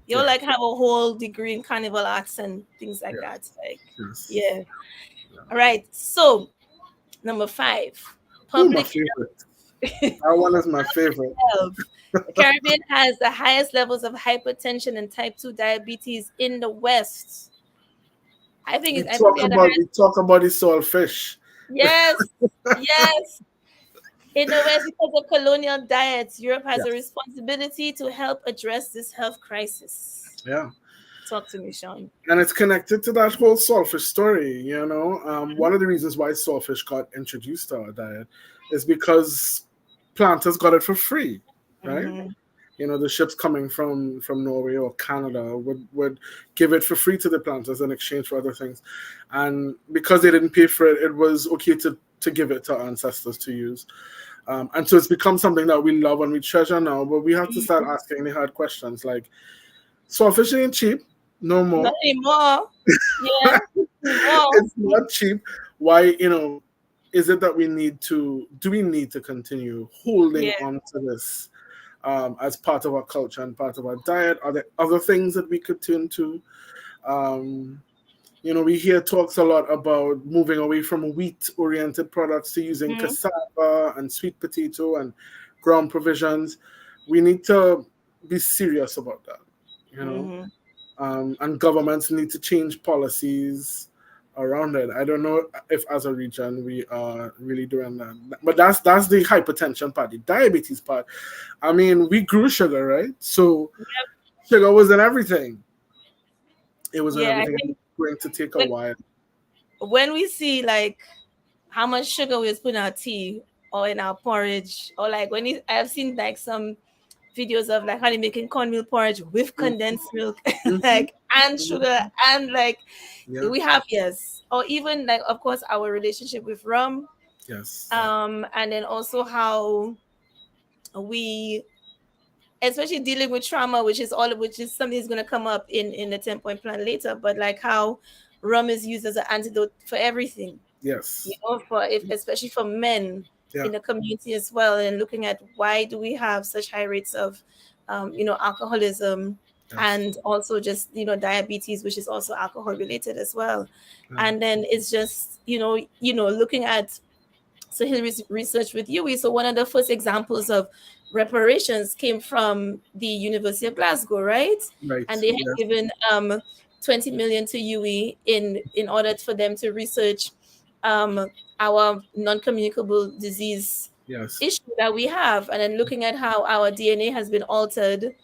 y'all Yeah. like have a whole degree in carnival arts and things like Yeah. that. Like, Yes. yeah. All right. So, number 5, Ooh, my public favorite. That one is my favorite. health. The Caribbean has the highest levels of hypertension and type 2 diabetes in the West. I think We it's, I think we talk are the about highest. the saltfish. Yes, yes. In the West, because of colonial diets, Europe has a Yes. responsibility to help address this health crisis. Yeah. Talk to me, Sean. And it's connected to that whole saltfish story, you know. One of the reasons why saltfish got introduced to our diet is because planters got it for free, right? Mhm. You know, the ships coming from Norway or Canada would give it for free to the planters in exchange for other things. And because they didn't pay for it, it was okay to give it to our ancestors to use. And so it's become something that we love and we treasure now, but we have to start asking the hard questions like, saltfish ain't cheap, no more. Not anymore. Yeah, anymore. It's not cheap. Why, you know, is it that do we need to continue holding Yeah. on to this as part of our culture and part of our diet? Are there other things that we could turn to? You know, we hear talks a lot about moving away from wheat-oriented products to using Mhm. cassava and sweet potato and ground provisions. We need to be serious about that, you know. Mhm. And governments need to change policies around it. I don't know if as a region we are really doing that, but that's the hypertension part. The diabetes part, I mean, we grew sugar, right? So sugar was in everything. It was in Yeah, I everything. think It's going to take a when, while. when we see like how much sugar we put in our tea or in our porridge, or like I've seen like some videos of like how they making cornmeal porridge with Mhm, condensed milk, mhm, like and mhm. sugar and like Yeah. we have, yes, or even like of course our relationship with rum, Yes. and then also how we, especially dealing with trauma, which is something that's going to come up in the 10-point plan later, but like how rum is used as an antidote for everything, you Yes. know, for if, especially for men Yeah. in the community as well, and looking at why do we have such high rates of alcoholism, Yes. and also just diabetes, which is also alcohol related as well. Yeah. And then it's just looking at, so his research with UE. So one of the first examples of reparations came from the University of Glasgow, right? Right. And they had Yeah. given 20 million to UE in order for them to research um, our non-communicable disease Yes. issue that we have, and then looking at how our DNA has been altered,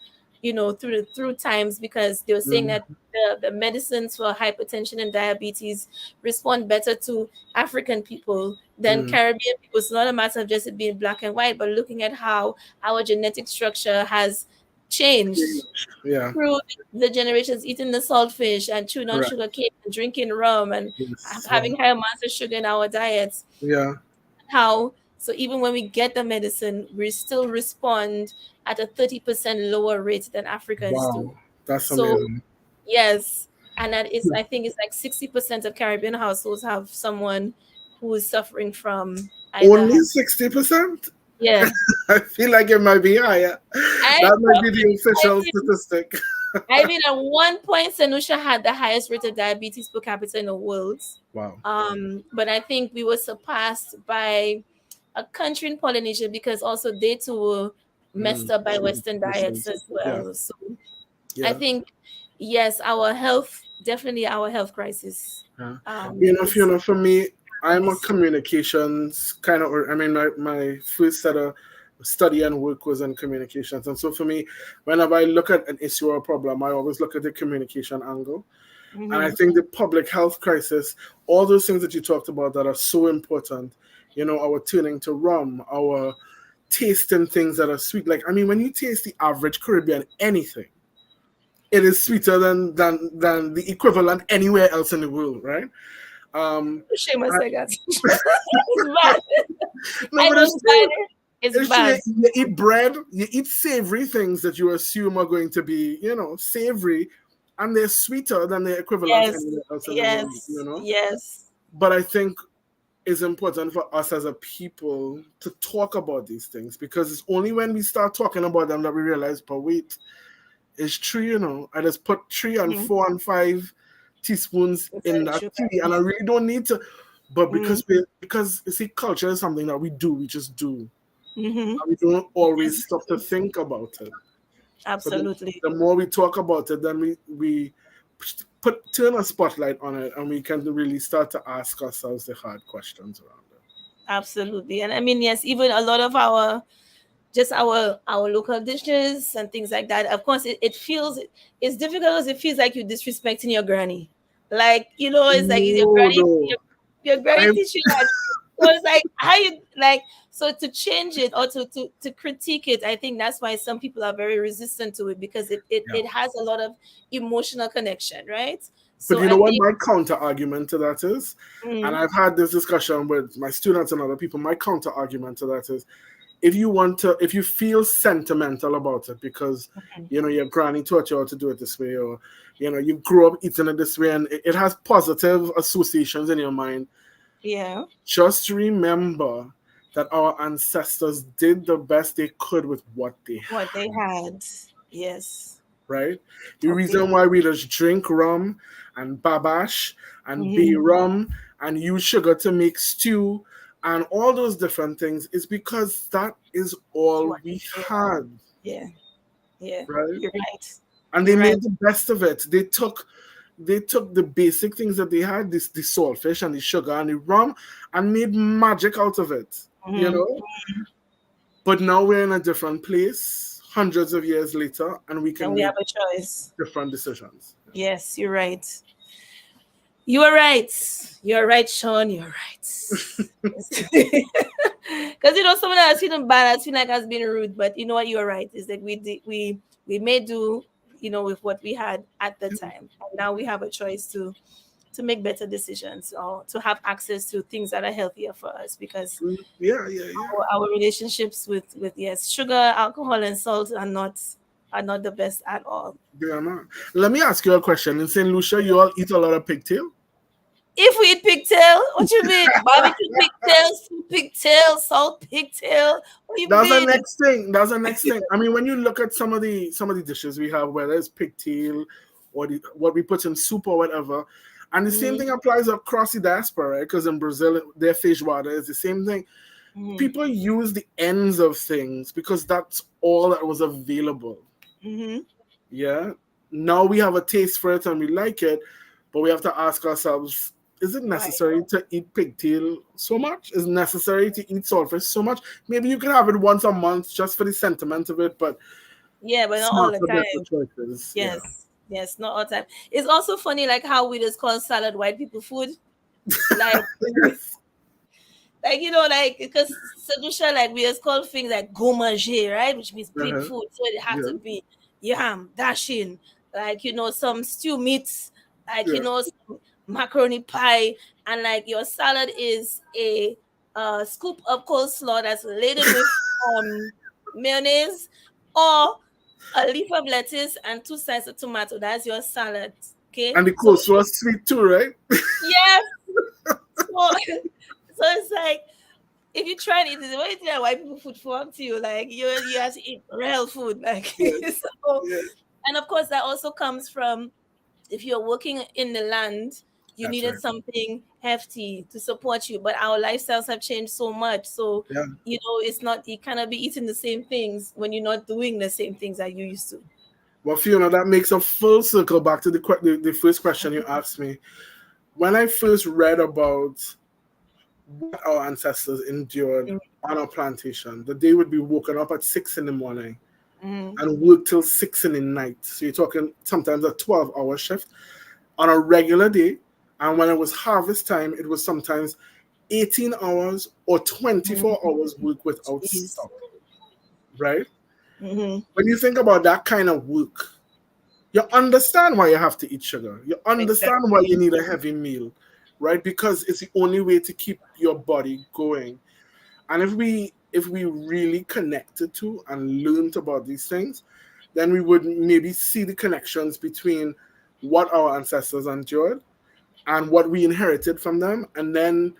through times, because they were saying Mhm. that the medicines for hypertension and diabetes respond better to African people than Mhm. Caribbean people. It's not a matter of just it being black and white, but looking at how our genetic structure has changed Yeah. through the generations, eating the saltfish and chewing on Correct. sugar cane and drinking rum and Yes. Yeah. having high amounts of sugar in our diets. Yeah. How so even when we get the medicine, we still respond at a 30% lower rate than Africans do. Wow. That's So amazing. yes, and that is, I think it's like 60% of Caribbean households have someone who is suffering from either Only 60%? yeah. I feel like it might be higher. I That might be the official mean, statistic. at one point, Sanusha had the highest rate of diabetes per capita in the world. Wow. But I think we were surpassed by a country in Polynesia, because also they too were messed up by Western diets as Yeah. well. So I Yeah. think, yes, our health, definitely our health crisis. Yeah. It's Fiona, for me, I'm a communications kind of, I mean, my first set of study and work was in communications. And so for me, whenever I look at an issue or a problem, I always look at the communication angle. And I think the public health crisis, all those things that you talked about that are so important, our turning to rum, our tasting things that are sweet. Like, I mean, when you taste the average Caribbean anything, it is sweeter than the equivalent anywhere else in the world, right? shame I I- say that. It's bad. no, I but know it's it's true. bad. It's It's true. bad. You eat bread, you eat savory things that you assume are going to be, savory, and they're sweeter than their equivalents Yes, anywhere else in the world, yes, yes. But I think it's important for us as a people to talk about these things, because it's only when we start talking about them that we realize, but wait, it's true, you know. I just put 3 and 4 and 5 teaspoons in Sorry, that sugar. tea, and I really don't need to. But Mm. because you see, culture is something that we do, we just do. Mm-hmm. And we don't always stop to think about it. But Absolutely. the more we talk about it, then we turn a spotlight on it, and we can really start to ask ourselves the hard questions around it. Absolutely. And I mean, yes, even a lot of our local dishes and things like that. Of course, it feels it's difficult because it feels like you're disrespecting your granny. Like, you know, it's like your No, granny no. your granny I teach you that. So it's like how you like so to change it or to critique it, I think that's why some people are very resistant to it, because yeah. it has a lot of emotional connection, right? But So you I know what think my counter argument to that is? And mm, I've had this discussion with my students and other people. My counter argument to that is, if you feel sentimental about it because, you know, your granny taught you how to do it this way, or, you know, you grew up eating it this way, and it has positive associations in your mind, yeah, just remember that our ancestors did the best they could with what they what had, they had. Yes. right? The Totally. reason why we just drink rum and babash and bay Mm-hmm. rum and use sugar to make stew and all those different things is because that is It's all what we they had. had, Yeah. Yeah. right? You're right. And they You're right. made the best of it. They took the basic things that they had, this the saltfish and the sugar and the rum, and made magic out of it, you Mm-hmm. know. But now we're in a different place, hundreds of years later, and we And can we have make a choice. different decisions. Yes, you're right. You are right. You're right, Sean. You're right. Because you know, someone else feeling bad, I feel like has been rude, but you know what? You're right. Is that we may do, you know, with what we had at the time, and now we have a choice to make better decisions or to have access to things that are healthier for us, because Yeah, yeah, yeah. our relationships with yes, sugar, alcohol, and salt are not the best at all. They are not. Let me ask you a question. In St. Lucia, you all eat a lot of pigtail? If we eat pigtail, what you mean? Barbecue pigtail, soup pigtail, salt pigtail. What you That's the mean? next thing. That's the next thing. I mean, when you look at some of the dishes we have, whether it's pigtail or what we put in soup or whatever, and the same Mhm, thing applies across the diaspora, right? Because in Brazil, their fish water is the same thing. mhm, People use the ends of things because that's all that was available. mhm. Yeah. Now we have a taste for it and we like it, but we have to ask ourselves, is it Why? necessary to eat pigtail so much? Is it necessary to eat saltfish so much? Maybe you can have it once a month just for the sentiment of it, but Yeah, but not all the smarter, better time. choices. Yeah. Yes, yes, not all the time. It's also funny, like how we just call salad white people food. Like, Yes. like you know, like because Sedusha, like we just call things like gourmand, right, which means big Uh-huh. food. So it have Yeah. to be yam, dashing, like you know, some stew meats, like you Yeah. know, some macaroni pie, and like your salad is a scoop of coleslaw that's laden with mayonnaise, or a leaf of lettuce and two slices of tomato. That's your salad. Okay, And the so coleslaw is sweet too, right? yes, so so it's like if you try and eat it, what you think that white people food for up to you? Like you have to eat real food, like Yes. so. Yeah. And of course, that also comes from if you're working in the land, you That's needed right. something hefty to support you. But our lifestyles have changed so much, so Yeah. you know it's not you cannot be eating the same things when you're not doing the same things that you used to. Well, Fiona, that makes a full circle back to the first question you asked me. When I first read about what our ancestors endured on a plantation, that they would be woken up at 6 in the morning Mm-hmm. and work till 6 in the night. So you're talking sometimes a 12-hour shift on a regular day. And when it was harvest time, it was sometimes 18 hours or 24 hours work without Jeez. stop, right? Mm-hmm. When you think about that kind of work, you understand why you have to eat sugar. You understand why you Exactly. need a heavy meal, right? Because it's the only way to keep your body going. And if we really connected to and learned about these things, then we would maybe see the connections between what our ancestors endured and what we inherited from them, and then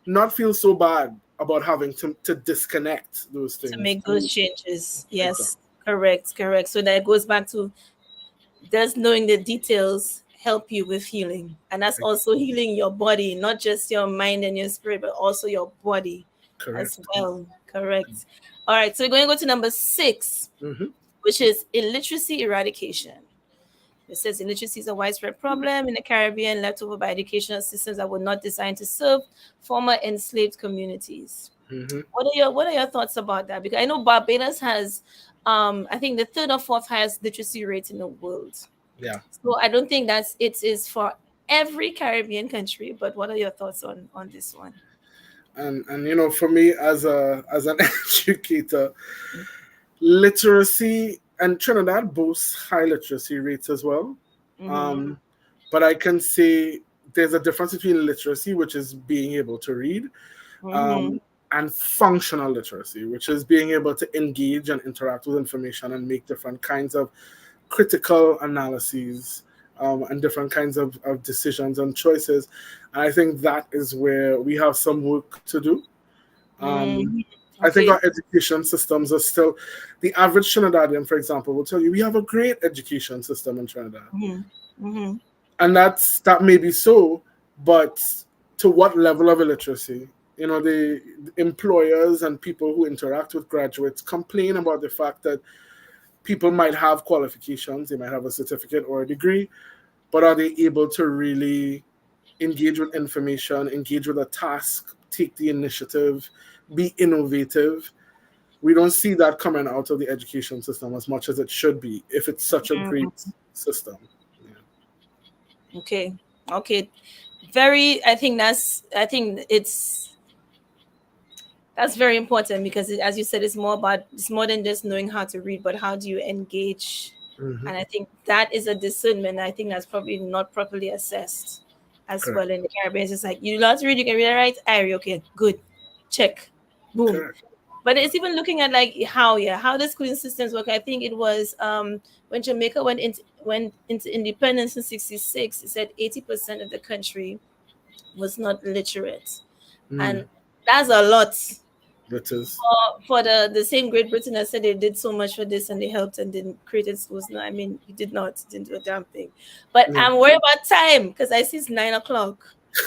not feel so bad about having to disconnect those To things. make those changes. Yes, Exactly. correct. So that goes back to, does knowing the details help you with healing? And that's also healing your body, not just your mind and your spirit, but also your body as Correct. well. Correct. All right, so we're going to go to number 6, Mm-hmm. which is illiteracy eradication. It says illiteracy is a widespread problem in the Caribbean, left over by educational systems that were not designed to serve former enslaved communities. Mm-hmm. What are your thoughts about that? Because I know Barbados has, I think the third or fourth highest literacy rate in the world. Yeah. So I don't think it is for every Caribbean country. But what are your thoughts on this one? And you know, for me as an educator, literacy, and Trinidad boasts high literacy rates as well. Mm-hmm. But I can say there's a difference between literacy, which is being able to read, Mm-hmm. um, and functional literacy, which is being able to engage and interact with information and make different kinds of critical analyses, and different kinds of decisions and choices. And I think that is where we have some work to do. Um, Mm-hmm. I think Okay. our education systems are still, the average Trinidadian, for example, will tell you we have a great education system in Trinidad. Mm-hmm. Mm-hmm. And that may be so, but to what level of illiteracy? You know, the employers and people who interact with graduates complain about the fact that people might have qualifications, they might have a certificate or a degree, but are they able to really engage with information, engage with a task, take the initiative, be innovative? We don't see that coming out of the education system as much as it should be if it's such a great system. Yeah. Okay. Okay. I think that's very important because as you said, it's more than just knowing how to read, but how do you engage? Mm-hmm. And I think that is a discernment. I think that's probably not properly assessed as Correct. well in the Caribbean. It's just like, you know how to read, you can read it right. I read, okay, good. Check. Boom. Correct. But it's even looking at like how the schooling systems work. I think it was when Jamaica went into independence in '66, it said 80% of the country was not literate. And that's a lot. That is. For the same Great Britain that said they did so much for this and they helped and didn't create schools. No, I mean, you did not, didn't do a damn thing. But Yeah. I'm worried about time because I see it's 9 o'clock.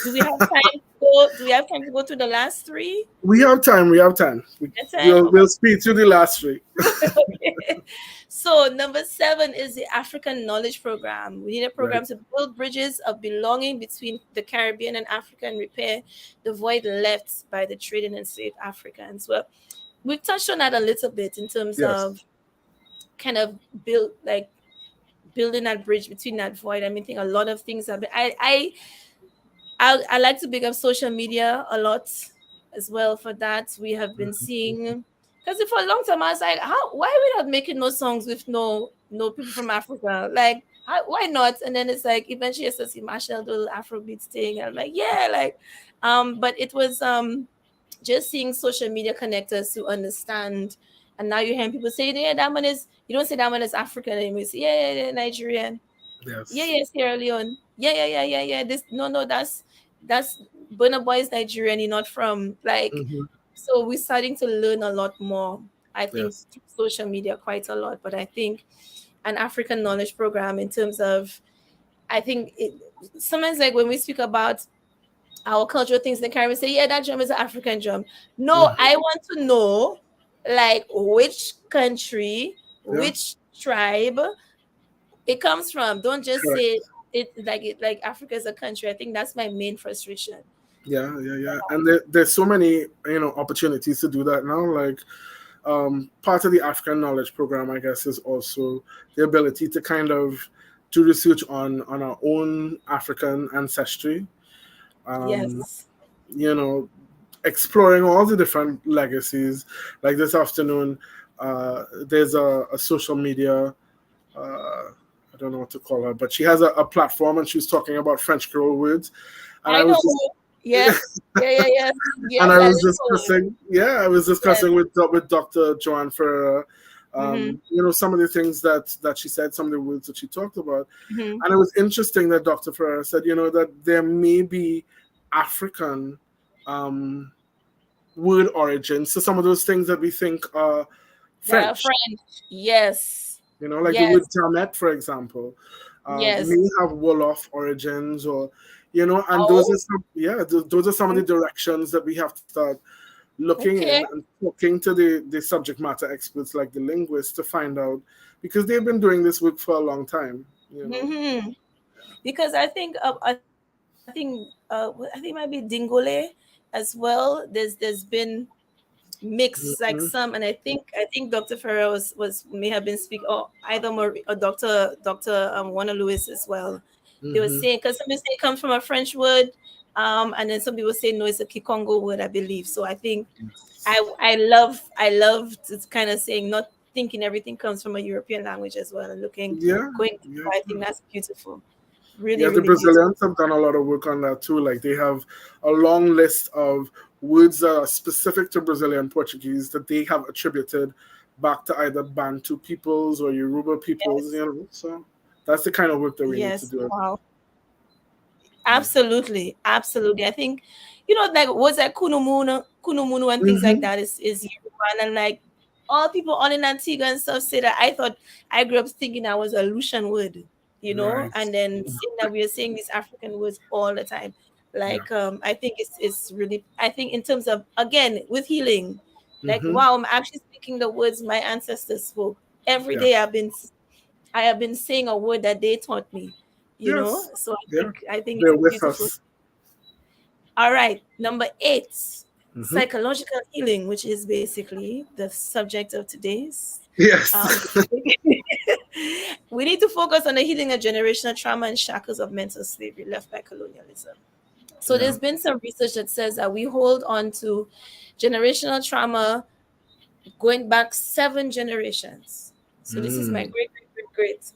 Do we have time to go? Do we have time to go through the last 3? We have time. We have time. That's time? We'll speed through the last 3. Okay. So number 7 is the African Knowledge Program. We need a program to build bridges of belonging between the Caribbean and Africa and repair the void left by the trade and enslaved Africans. Well, we've touched on that a little bit in terms of kind of building that bridge between that void. I mean, I think a lot of things have been. I like to big up social media a lot as well for that. We have been seeing, because for a long time I was like, why are we not making no songs with no people from Africa? Like, why not? And then it's like eventually I started see Marshall do a little Afrobeat thing. And I'm like, yeah, like, but it was just seeing social media connect us to understand. And now you're hearing people say, yeah, that one is, you don't say that one is African anymore. You say, yeah, Nigerian. Yes. Yeah, Sierra Leone. Yeah. This that's Burna Boy's Nigerian, you're not from like. So we're starting to learn a lot more. I think through social media quite a lot, but I think an African knowledge program in terms of, I think sometimes like when we speak about our cultural things in the Caribbean, say, yeah, that drum is an African drum. No, I want to know like which country, which tribe it comes from. Don't just say it like Africa is a country. I think that's my main frustration. Yeah. And there's so many, opportunities to do that now. Like, part of the African Knowledge Program, I guess, is also the ability to kind of do research on our own African ancestry. Yes. Exploring all the different legacies. Like this afternoon, there's a social media, I don't know what to call her, but she has a platform and she was talking about French Creole words. And I know. Yeah. And I was discussing with Dr. Joanne Ferreira Some of the things that she said, some of the words that she talked about. Mhm. And it was interesting that Dr. Ferreira said, that there may be African word origins. So some of those things that we think are French, French. Yes. like the Yes. word jamet, for example, Yes. may have Wolof origins, or, and those Oh, are those are some of the directions that we have to start looking in okay. and talking to the subject matter experts like the linguists to find out, because they've been doing this work for a long time. Mm-hmm. Because I think it might be Dingole as well. There's been mix like Mhm. some, and I think Dr. Ferrer was may have been speaking, or either Marie or Dr. Warner Lewis as well. They were Mhm. saying, because some people say it comes from a French word, and then some people say no, it's a Kikongo word, I believe. So I think I love kind of saying, not thinking everything comes from a European language as well, and Yeah, going yeah. deeper. I think that's beautiful. Really, Yeah, the really beautiful. Brazilians have done a lot of work on that too. Like, they have a long list of words that are specific to Brazilian Portuguese that they have attributed back to either Bantu peoples or Yoruba peoples, Yes. So that's the kind of work that we need to Yes. do. Wow. Absolutely, absolutely. I think, like what's that kunumunu and things like Mm-hmm. that is Yoruba, and like all people all in Antigua and stuff say that. I thought I grew up thinking that was a Lucian word, Right. and then seeing that we are saying these African words all the time. Yeah. Like I think it's really, I think in terms of, again, with healing, like Mm-hmm. wow, I'm actually speaking the words my ancestors spoke. Every Yeah. day I have been saying a word that they taught me, Yes. so Yeah. I think They're it's with beautiful. us. All right, number 8, Mm-hmm. psychological healing, which is basically the subject of today's. Um, Yes. we need to focus on the healing of generational trauma and shackles of mental slavery left by colonialism. So Yeah. there's been some research that says that we hold on to generational trauma going back 7 generations. So this is my Mm. great, great, great,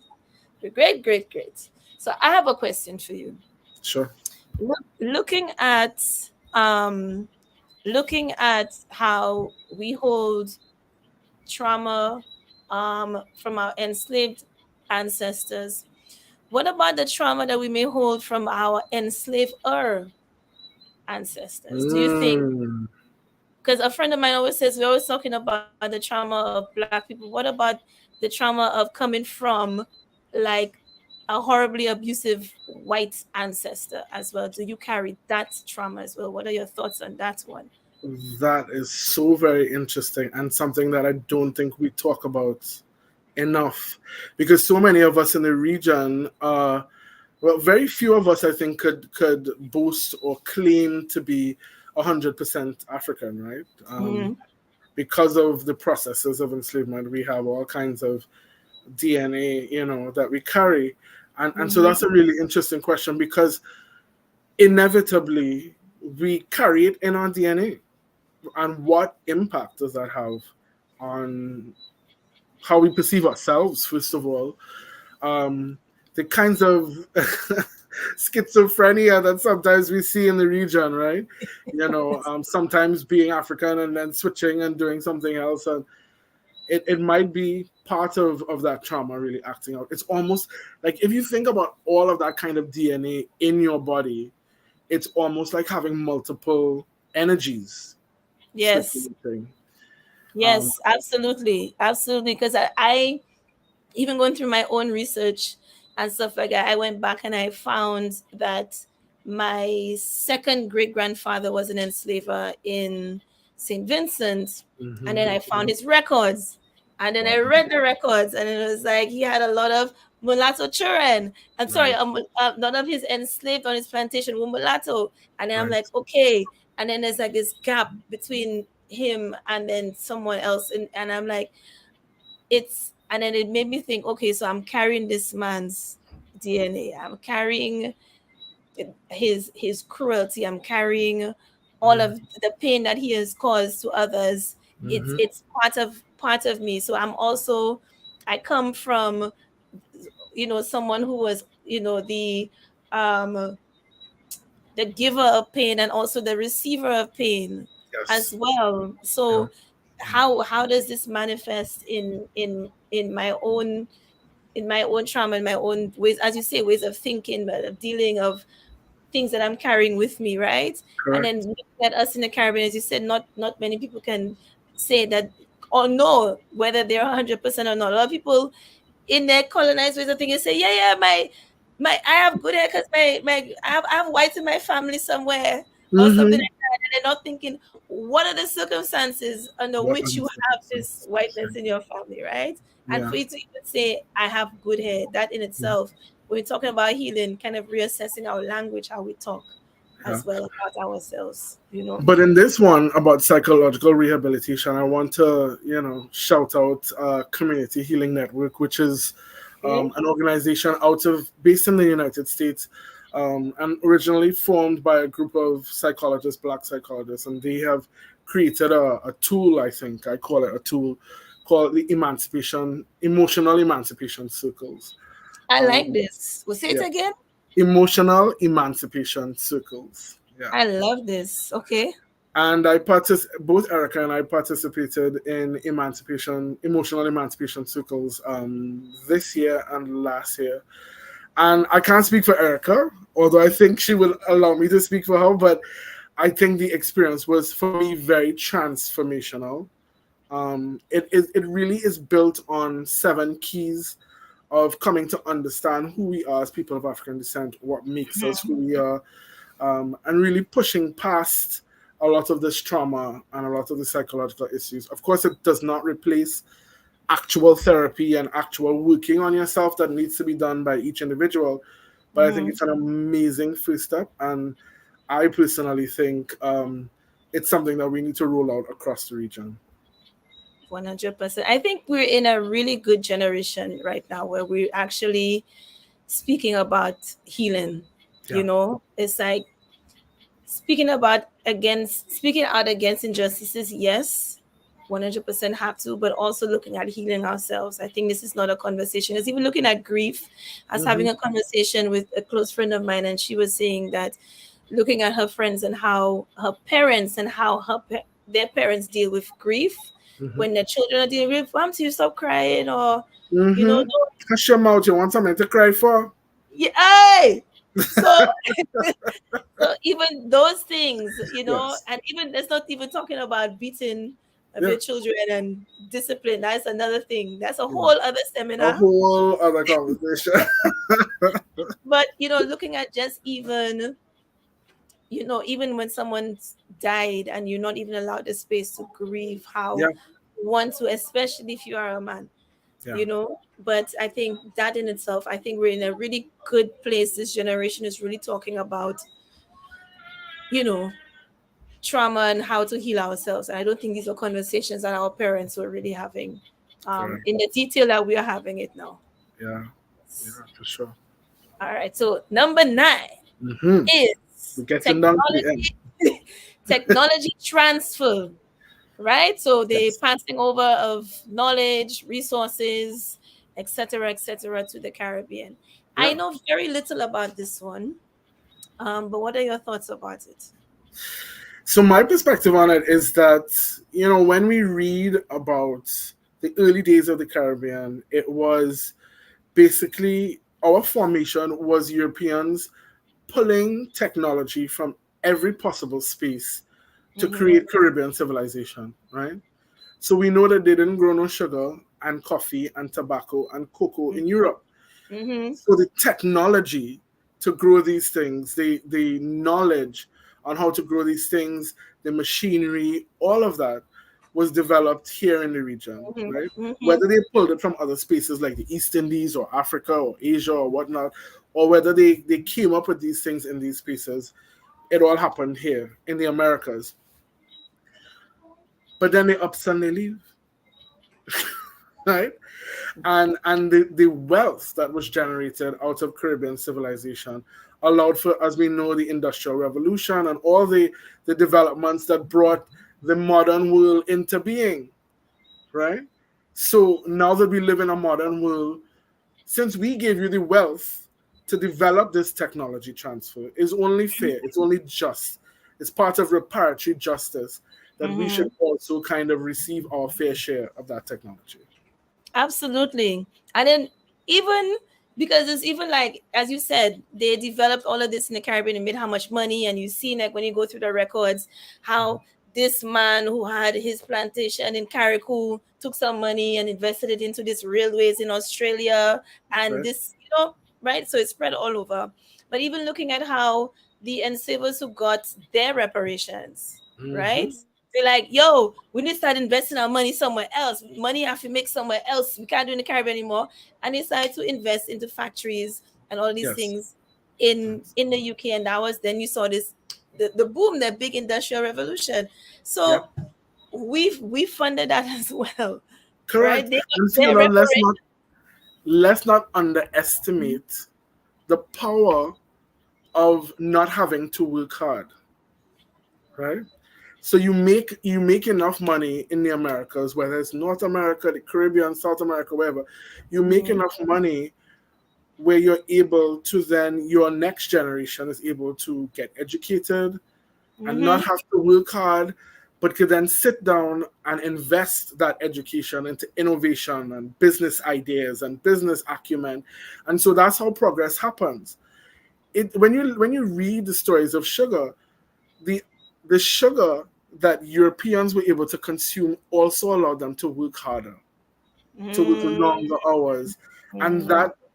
great, great, great, great. So I have a question for you. Sure. Looking at um looking at how we hold trauma from our enslaved ancestors, what about the trauma that we may hold from our enslaver ancestors? Do you think, Mm. because a friend of mine always says, we're always talking about the trauma of Black people, what about the trauma of coming from like a horribly abusive white ancestor as well? Do you carry that trauma as well? What are your thoughts on that one? That is so very interesting, and something that I don't think we talk about enough, because so many of us in the region, well, very few of us, I think, could boast or claim to be 100% African, right? Mm-hmm. Because of the processes of enslavement, we have all kinds of DNA, that we carry, and so Mm-hmm. that's a really interesting question, because inevitably we carry it in our DNA. And what impact does that have on how we perceive ourselves, first of all? The kinds of schizophrenia that sometimes we see in the region, right? Sometimes being African and then switching and doing something else. And it might be part of that trauma really acting out. It's almost like, if you think about all of that kind of DNA in your body, it's almost like having multiple energies Yes. circulating. Um, Yes, absolutely. Absolutely. Because I, even going through my own research and stuff like that, I went back and I found that my second great grandfather was an enslaver in St. Vincent. And then mhm. I found his records. And then I Wow. read the records, and it was like he had a lot of mulatto children. And sorry, Right. none of his enslaved on his plantation were mulatto. And then I'm Right. like, okay. And then there's like this gap between him and then someone else. And I'm like, and then it made me think, okay, so I'm carrying this man's DNA. I'm carrying his cruelty. I'm carrying all of the pain that he has caused to others. It's Mm-hmm. it's part of me. So I come from, someone who was, um the giver of pain and also the receiver of pain as Yes. well. Yeah. So how does this manifest in my own trauma, in my own ways, as you say, ways of thinking, but of dealing, of things that I'm carrying with me, right? And Correct. then looking at us in the Caribbean, as you said, not many people can say that or know whether they're 100% or not. A lot of people in their colonized ways of thinking say, yeah, my I have good hair because I have whites in my family somewhere or something Mm-hmm. like that, and they're not thinking what are the circumstances under What which are you the have this circumstances? whiteness in your family, right? And Yeah. for you to even say I have good hair, that in Yeah. itself, when we're talking about healing, kind of reassessing our language, how we talk Yeah. as well about ourselves, you know. But in this one about psychological rehabilitation, I want to, shout out Community Healing Network, which is Okay. an organization based in the United States, and originally formed by a group of psychologists, Black psychologists, and they have created a tool. I think I call it a tool called the Emotional Emancipation Circles. I like Um, this. We'll say it yeah, again. Emotional Emancipation Circles. Yeah. I love this. Okay. And both Erica and I participated in emotional emancipation circles this year and last year. And I can't speak for Erica, although I think she will allow me to speak for her. But I think the experience was for me very transformational. It really is built on 7 keys of coming to understand who we are as people of African descent, what makes us who we are, and really pushing past a lot of this trauma and a lot of the psychological issues. Of course, it does not replace actual therapy and actual working on yourself that needs to be done by each individual, but I think Mhm. it's an amazing first step, and I personally think it's something that we need to roll out across the region. 100%. I think we're in a really good generation right now where we're actually speaking about healing. Yeah. You know, it's like speaking out against injustices, yes, 100% have to, but also looking at healing ourselves. I think this is not a conversation. It's even looking at grief. I was Hmm. having a conversation with a close friend of mine, and she was saying that looking at her friends and how her parents and how their parents deal with grief Hmm. when their children are dealing with, mom, you stop crying, or Hmm. no, Hush your mouth. You want something to cry for? yeah, hey! So so even those things, Yes. and even that's not even talking about beating of Yeah. your children and discipline. That's another thing. That's a Yeah. whole other A seminar. whole other conversation. But looking at just even, even when someone's died and you're not even allowed the space to grieve, Yeah. how you want to, especially if you are a man, Yeah. But I think that in itself, I think we're in a really good place. This generation is really talking about, you know, trauma and how to heal ourselves. And I don't think these are conversations that our parents were really having Correct. in the detail that we are having it now. Yeah. Yeah, for sure. All right. So number 9 Mm-hmm. is We're getting down to the end. technology transfer, right? So the Yes. passing over of knowledge, resources, etc., to the Caribbean. I Yeah. know very little about this one, but what are your thoughts about it? So my perspective on it is that, when we read about the early days of the Caribbean, it was basically our formation was Europeans pulling technology from every possible space to Mm-hmm. create Caribbean civilization, right? So we know that they didn't grow no sugar and coffee and tobacco and cocoa in Europe. Mm-hmm. So the technology to grow these things, the knowledge on how to grow these things, the machinery, all of that was developed here in the region, right? Mm-hmm. Mm-hmm. Whether they pulled it from other spaces like the East Indies or Africa or Asia or whatnot, or whether they came up with these things in these spaces, it all happened here in the Americas. But then they ups and they leave, right? And the wealth that was generated out of Caribbean civilization allowed for, as we know, the Industrial Revolution and all the developments that brought the modern world into being, right? So now that we live in a modern world, since we gave you the wealth to develop this technology transfer, is only fair, it's only just, it's part of reparatory justice that we should also kind of receive our fair share of that technology. Absolutely. And then even because it's even like, as you said, they developed all of this in the Caribbean and made how much money. And you see, like, when you go through the records, how this man who had his plantation in Carriacou took some money and invested it into this railways in Australia. And Right. this, right? So it spread all over. But even looking at how the enslavers who got their reparations, right? They're like, yo, we need to start investing our money somewhere else. Money have to make somewhere else. We can't do it in the Caribbean anymore. And they started to invest into factories and all these Yes. things in the UK. And that was then you saw this the boom, the big industrial revolution. So we funded that as well. Correct. Right? They got And their Fiona, reparations. let's not underestimate the power of not having to work hard. Right? So you make enough money in the Americas, whether it's North America, the Caribbean, South America, wherever. You make enough money where you're able to then your next generation is able to get educated and not have to work hard, but could then sit down and invest that education into innovation and business ideas and business acumen. And so that's how progress happens. When you read the stories of sugar, the sugar that Europeans were able to consume also allowed them to work harder, to work longer hours. And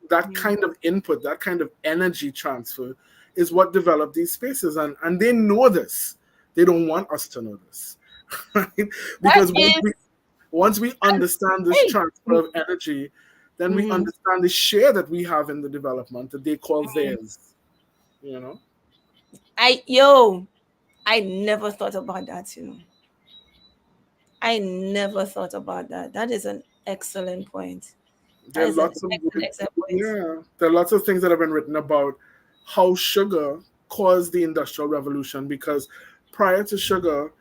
that kind of input, that kind of energy transfer is what developed these spaces. And they know this. They don't want us to know this. Right? Because once we understand this transfer of energy, then we understand the share that we have in the development that they call theirs. I never thought about that, I never thought about that. That is an excellent point. There are lots of there are lots of things that have been written about how sugar caused the Industrial Revolution, because prior to sugar,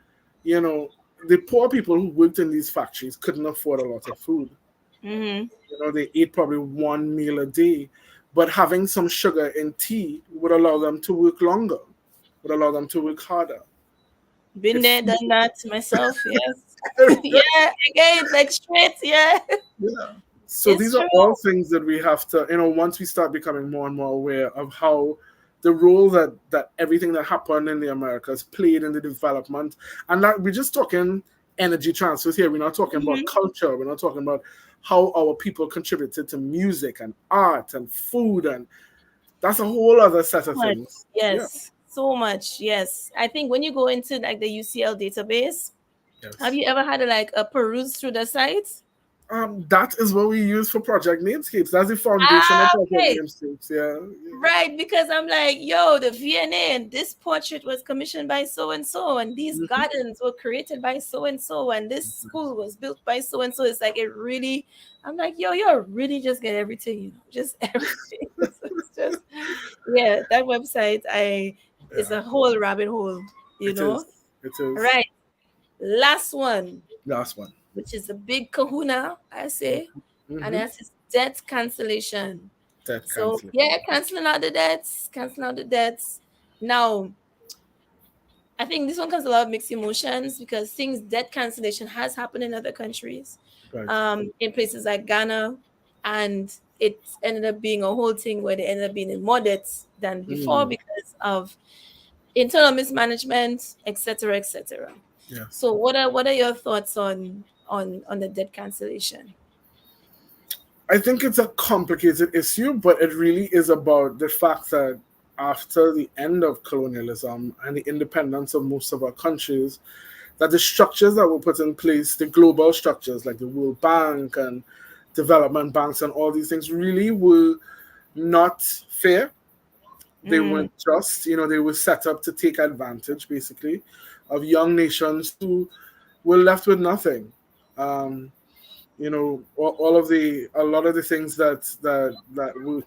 the poor people who worked in these factories couldn't afford a lot of food. They ate probably one meal a day, but having some sugar in tea would allow them to work longer, would allow them to work harder. Been there, done that myself, yes. Yeah, again, like straight, yeah. So It's these are all things that we have to, once we start becoming more and more aware of how the role that everything that happened in the Americas played in the development. And that we're just talking energy transfers here. We're not talking about culture. We're not talking about how our people contributed to music and art and food. And that's a whole other set of things. Yes, so much. Yes. I think when you go into like the UCL database, have you ever had a peruse through the site? That is what we use for Project Namescapes. That's the foundation of Project Namescapes. Yeah. Right, because I'm like, the VNA and this portrait was commissioned by so and so, and these gardens were created by so and so, and this school was built by so and so. It's like I'm like, you're really just get everything, just everything. It's just, that website is a whole rabbit hole, It is. Right. Last one. Which is the big kahuna, I say, and that's debt cancellation. Canceling out the debts. Now, I think this one comes a lot of mixed emotions because debt cancellation has happened in other countries, in places like Ghana, and it ended up being a whole thing where they ended up being in more debts than before because of internal mismanagement, etc., etc. So, what are your thoughts on the debt cancellation? I think it's a complicated issue, but it really is about the fact that after the end of colonialism and the independence of most of our countries, that the structures that were put in place, the global structures like the World Bank and development banks and all these things, really were not fair. They weren't just, they were set up to take advantage, basically, of young nations who were left with nothing. A lot of the things that were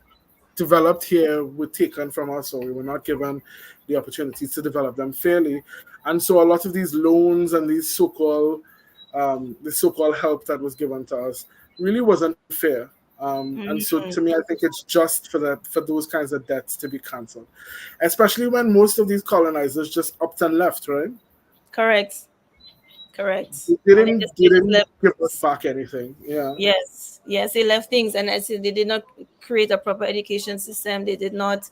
developed here were taken from us, or we were not given the opportunities to develop them fairly. And so a lot of these loans and these so-called help that was given to us really wasn't fair. And so to me, I think it's just for those kinds of debts to be cancelled, especially when most of these colonizers just upped and left, right? Correct. Correct. They And they just didn't left give us things. back anything. Yeah. Yes, they left things, and I said they did not create a proper education system. They did not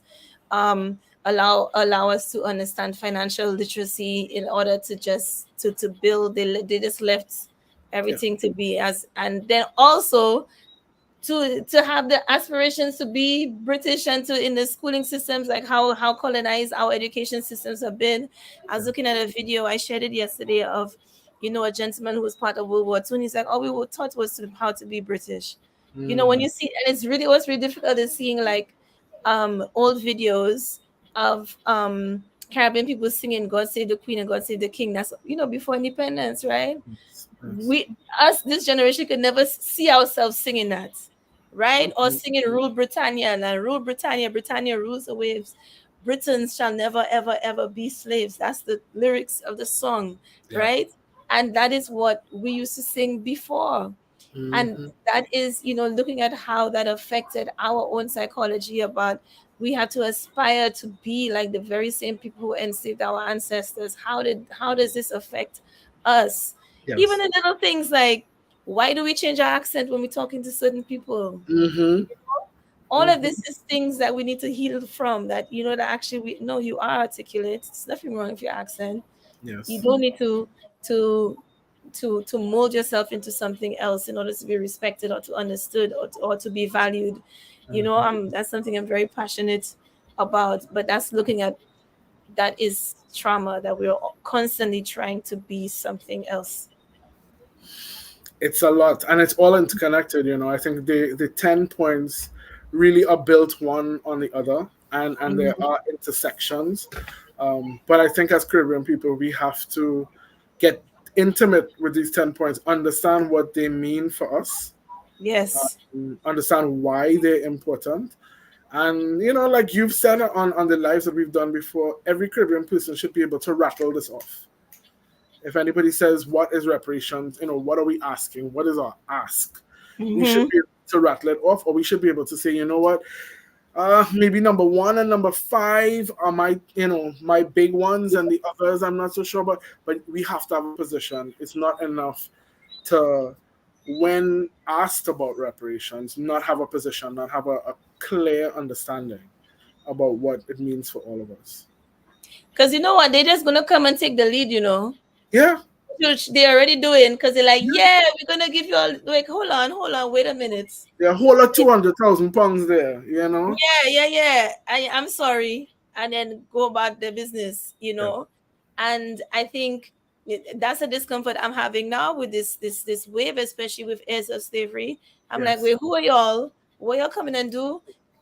allow us to understand financial literacy in order to just to build. They just left Yeah. everything to be as, and then also to have the aspirations to be British and to in the schooling systems, like how colonized our education systems have been. I was Yeah. looking at a video, I shared it yesterday, of a gentleman who was part of World War II, and he's like, all we were taught was how to be British. When Mm. you see, and what's really difficult is seeing like old videos of Caribbean people singing God Save the Queen and God Save the King. That's before independence, right? Yes. Yes. We us this generation could never see ourselves singing that, right? Or Mhm. singing Rule Britannia and Rule Britannia, Britannia rules the waves. Britons shall never ever ever be slaves. That's the lyrics of the song, Yeah. right? And that is what we used to sing before. And Mhm. that is, looking at how that affected our own psychology about we have to aspire to be like the very same people who enslaved our ancestors. How does this affect us? Even Yes. in little things like, why do we change our accent when we're talking to certain people? Mhm. All of Mhm. this is things that we need to heal from, that that actually we know you are articulate. There's nothing wrong with your accent. You Yes. don't need to to mold yourself into something else in order to be respected or to understood or to be valued. Mhm. That's something I'm very passionate about, but that's looking at, that is trauma, that we're constantly trying to be something else. It's a lot, and it's all interconnected. I think the 10 points really are built one on the other, and there Mhm. are intersections. But I think as Caribbean people, we have to get intimate with these 10 points, understand what they mean for us, Yes. understand why they're important. And like you've said on the lives that we've done before, every Caribbean person should be able to rattle this off. If anybody says, what is reparations, what are we asking? What is our ask? We should Hmm. be able to rattle it off, or we should be able to say, you know what, maybe number one and number five are my big ones, and the others I'm not so sure about. But we have to have a position. It's not enough to, when asked about reparations, not have a position, not have a clear understanding about what it means for all of us. Because you know what, they're just gonna come and take the lead. Yeah. Which they're already doing, because they're like, Yeah. yeah, we're gonna give you all, like, hold on, wait a minute. Yeah, whole of 200,000 pounds there. Yeah. I'm sorry, and then go about their business. Yeah. And I think that's a discomfort I'm having now with this wave, especially with heirs of slavery. I'm like, Yes. wait, who are y'all? What y'all coming and do?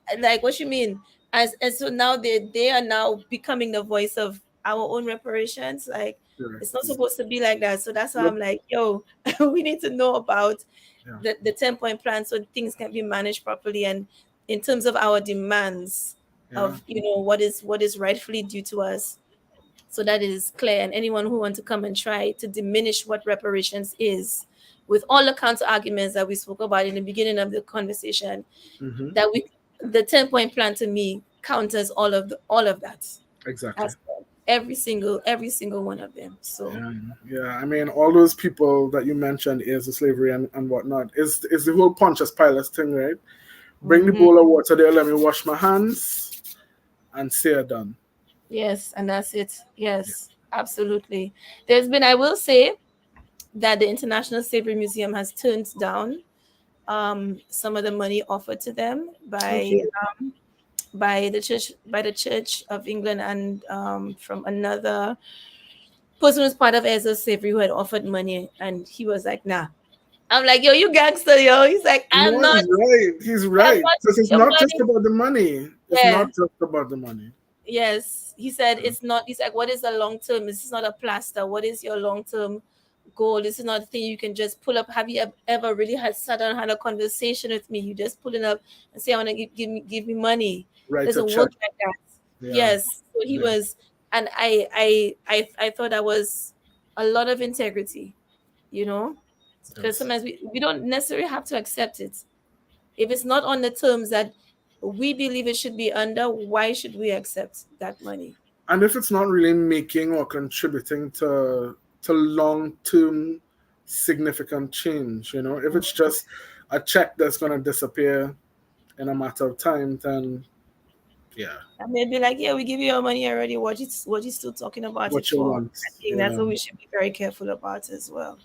And like, what you mean? And so now they are now becoming the voice of our own reparations. Like, it's not Correct. supposed to be like that. So that's why Nope. I'm like, yo, we need to know about Yeah. the 10-point plan so things can be managed properly, and in terms of our demands Yeah. of what is rightfully due to us, so that it is clear, and anyone who wants to come and try to diminish what reparations is, with all the counter arguments that we spoke about in the beginning of the conversation, Hmm. that we the 10-point plan to me counters all of that, Exactly. as every single one of them. So Yeah. Yeah. I mean, all those people that you mentioned is the slavery and whatnot is the whole Pontius Pilate thing, right? Bring the mhm. bowl of water there. Let me wash my hands and say it done. Yes, and that's it. Yeah. Yes, absolutely. I will say that the International Slavery Museum has turned down some of the money offered to them Okay. by the Church of England, and from another person who's part of Ezra's slavery, who had offered money, and he was like, "Nah." I'm like, "Yo, you gangster, yo." He's like, No, he's right. He's I'm right. not Because it's your not just money." about the money. It's Yeah. not just about the money. Yes, he said it's not. He's like, what is the long term? This is not a plaster. What is your long term goal? This is not a thing you can just pull up. Have you ever really had sat down and had a conversation with me? You just pull it up and say, I want to give me money. It Write a doesn't check. work like that. Yeah. Yes. So he Yeah. was, and I thought that was a lot of integrity, you know, because Yes. sometimes we don't necessarily have to accept it. If it's not on the terms that we believe it should be under, why should we accept that money? And if it's not really making or contributing to long-term significant change. You know, if it's just a check that's going to disappear in a matter of time, then yeah, And they'd be like, yeah, we give you your money already. What you still talking about it what you for? want. I think that's what we should be very careful about as well.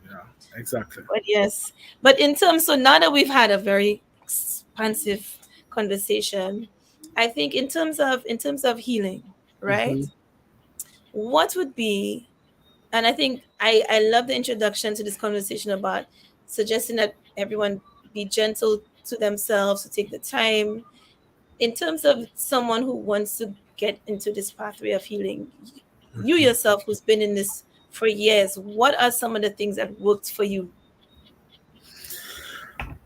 Yeah, exactly. But yes, but in terms, so now that we've had a very expansive conversation, I think in terms of healing, right? Mhm. What would be, and I think I love the introduction to this conversation about suggesting that everyone be gentle to themselves, to take the time. In terms of someone who wants to get into this pathway of healing, you yourself who's been in this for years, what are some of the things that worked for you?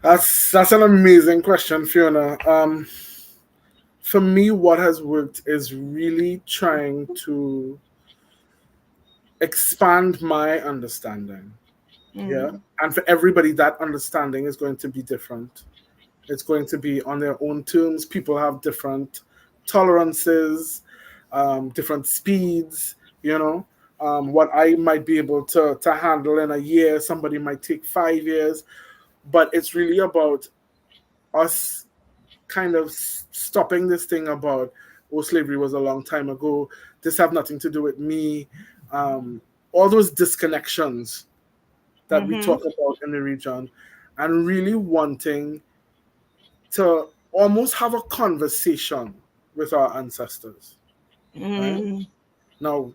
That's an amazing question, Fiona. For me, what has worked is really trying to expand my understanding. Yeah. And for everybody, that understanding is going to be different. It's going to be on their own terms. People have different tolerances, different speeds, you know. What I might be able to handle in a year, somebody might take 5 years. But it's really about us kind of stopping this thing about, oh, slavery was a long time ago. This have nothing to do with me. All those disconnections that we talk about in the region, and really wanting to almost have a conversation with our ancestors. Right? Now,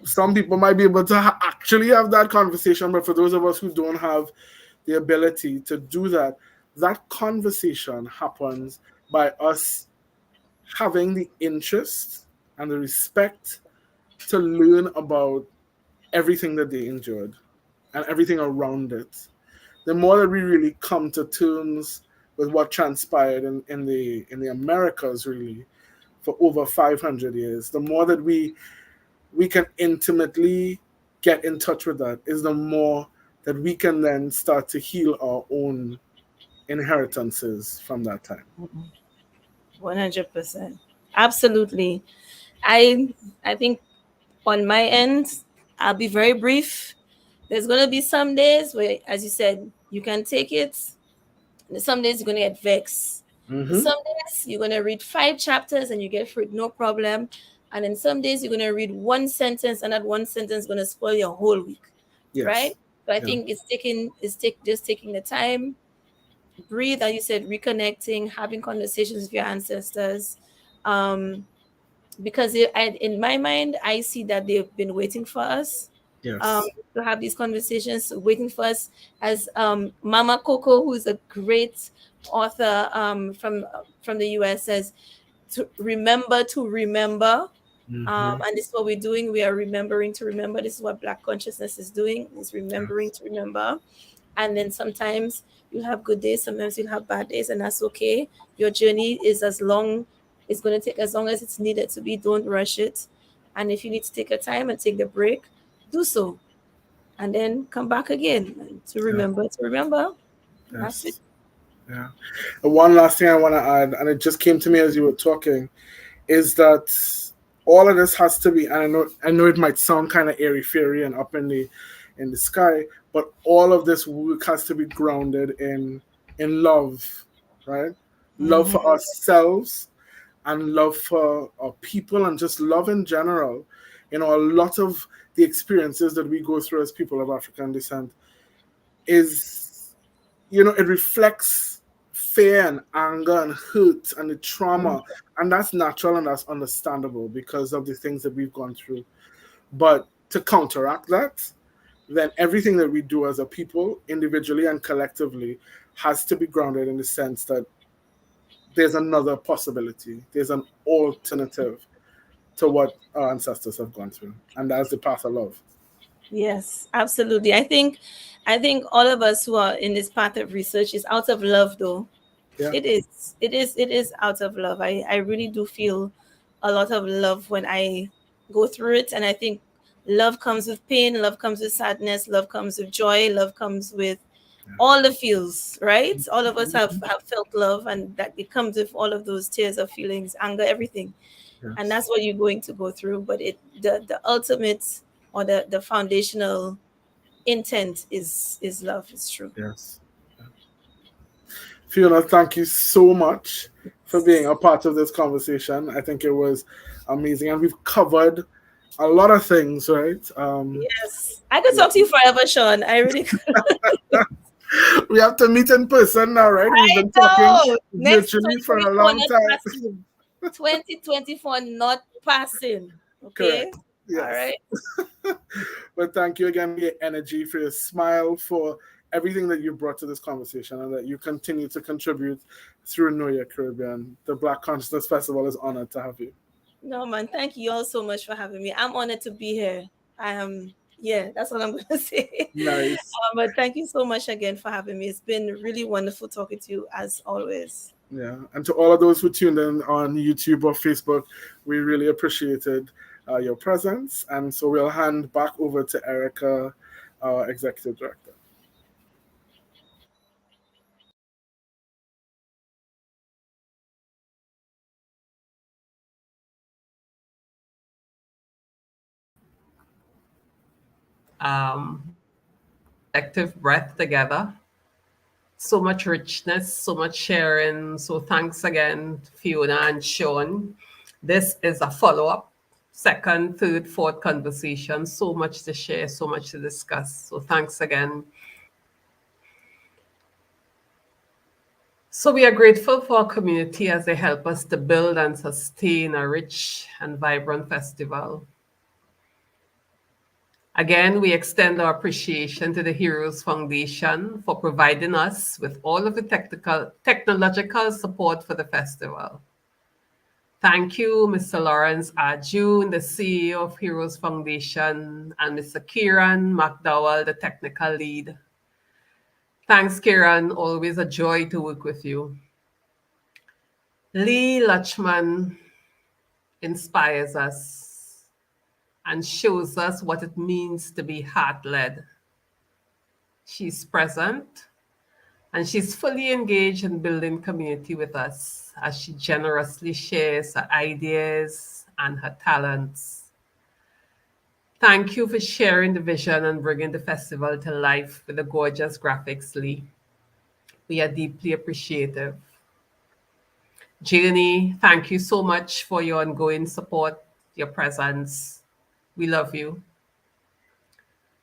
some people might be able to actually have that conversation, but for those of us who don't have the ability to do that, that conversation happens by us having the interest and the respect to learn about everything that they endured and everything around it. The more that we really come to terms with what transpired in the Americas, really, for over 500 years, the more that we can intimately get in touch with that, is the more that we can then start to heal our own inheritances from that time. 100%. Absolutely. I think on my end, I'll be very brief. There's gonna be some days where, as you said, you can take it. And some days you're gonna get vexed. Some days you're gonna read 5 chapters and you get through it no problem. And then some days you're gonna read one sentence, and that one sentence is gonna spoil your whole week. Yes. Right? So I Yeah. think just taking the time, breathe, as you said, reconnecting, having conversations with your ancestors. Because in my mind, I see that they've been waiting for us Yes. to have these conversations, waiting for us. As Mama Coco, who's a great author from the US, says, to remember to remember. And this is what we're doing. We are remembering to remember. This is what Black consciousness is doing, is remembering to remember. And then sometimes you'll have good days, sometimes you'll have bad days, and that's okay. Your journey is it's going to take as long as it's needed to be. Don't rush it. And if you need to take a time and take the break, do so. And then come back again to remember to remember. That's it. Yeah. And one last thing I want to add, and it just came to me as you were talking, is that all of this has to be, and I know it might sound kind of airy-fairy and up in the sky, but all of this work has to be grounded in love, right? Love for ourselves and love for our people, and just love in general. You know, a lot of the experiences that we go through as people of African descent is, you know, it reflects fear and anger and hurt and the trauma, and that's natural and that's understandable because of the things that we've gone through. But to counteract that, then everything that we do as a people, individually and collectively, has to be grounded in the sense that there's another possibility, there's an alternative to what our ancestors have gone through, and that's the path of love. Yes, absolutely. I think all of us who are in this path of research is out of love, though. Yeah. It is out of love. I really do feel a lot of love when I go through it. And I think love comes with pain, love comes with sadness, love comes with joy, love comes with all the feels, right? All of us have felt love, and that it comes with all of those tears of feelings, anger, everything. Yes. And that's what you're going to go through. But the ultimate or the foundational intent is love. It's true. Yes. Fiona, thank you so much for being a part of this conversation. I think it was amazing, and we've covered a lot of things, right? Yes, I could talk to you forever, Sean. I really could. We have to meet in person now, right? We've been talking Next virtually for a 2024 long not time. passing. 2024 not passing. Okay. Correct. Yes. All right. But thank you again for your energy, for your smile, for everything that you brought to this conversation, and that you continue to contribute through Know Your Caribbean. The Black Consciousness Festival is honored to have you. No, man. Thank you all so much for having me. I'm honored to be here. I am. Yeah, that's what I'm going to say. Nice. But thank you so much again for having me. It's been really wonderful talking to you as always. Yeah, and to all of those who tuned in on YouTube or Facebook, we really appreciated your presence. And so we'll hand back over to Erica, our Executive Director. Collective breath together. So much richness, so much sharing. So thanks again, Fiona and Sean. This is a follow-up, second, third, fourth conversation. So much to share, so much to discuss. So thanks again. So we are grateful for our community as they help us to build and sustain a rich and vibrant festival. Again, we extend our appreciation to the Heroes Foundation for providing us with all of the technological support for the festival. Thank you, Mr. Lawrence Ajun, the CEO of Heroes Foundation, and Mr. Kieran McDowell, the technical lead. Thanks, Kieran. Always a joy to work with you. Lee Lachman inspires us and shows us what it means to be heart-led. She's present and she's fully engaged in building community with us as she generously shares her ideas and her talents. Thank you for sharing the vision and bringing the festival to life with the gorgeous graphics, Lee. We are deeply appreciative. Janie, thank you so much for your ongoing support, your presence. We love you.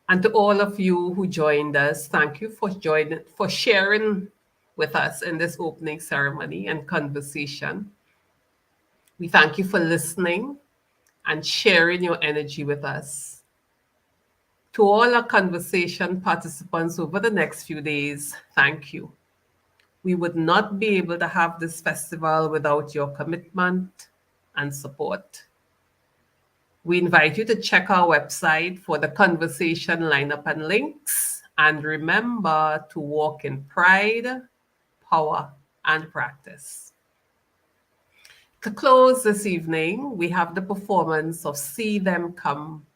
And to all of you who joined us, thank you for sharing with us in this opening ceremony and conversation. We thank you for listening and sharing your energy with us. To all our conversation participants over the next few days, thank you. We would not be able to have this festival without your commitment and support. We invite you to check our website for the conversation lineup and links. And remember to walk in pride, power, and practice. To close this evening, we have the performance of See Them Come,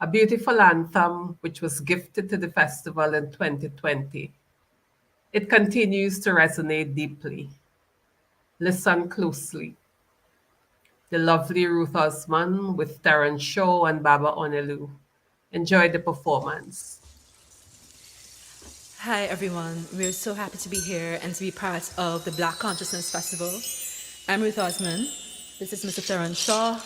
a beautiful anthem which was gifted to the festival in 2020. It continues to resonate deeply. Listen closely. The lovely Ruth Osman with Terence Shaw and Baba Onelu. Enjoy the performance. Hi everyone, we're so happy to be here and to be part of the Black Consciousness Festival. I'm Ruth Osman, this is Mr. Terence Shaw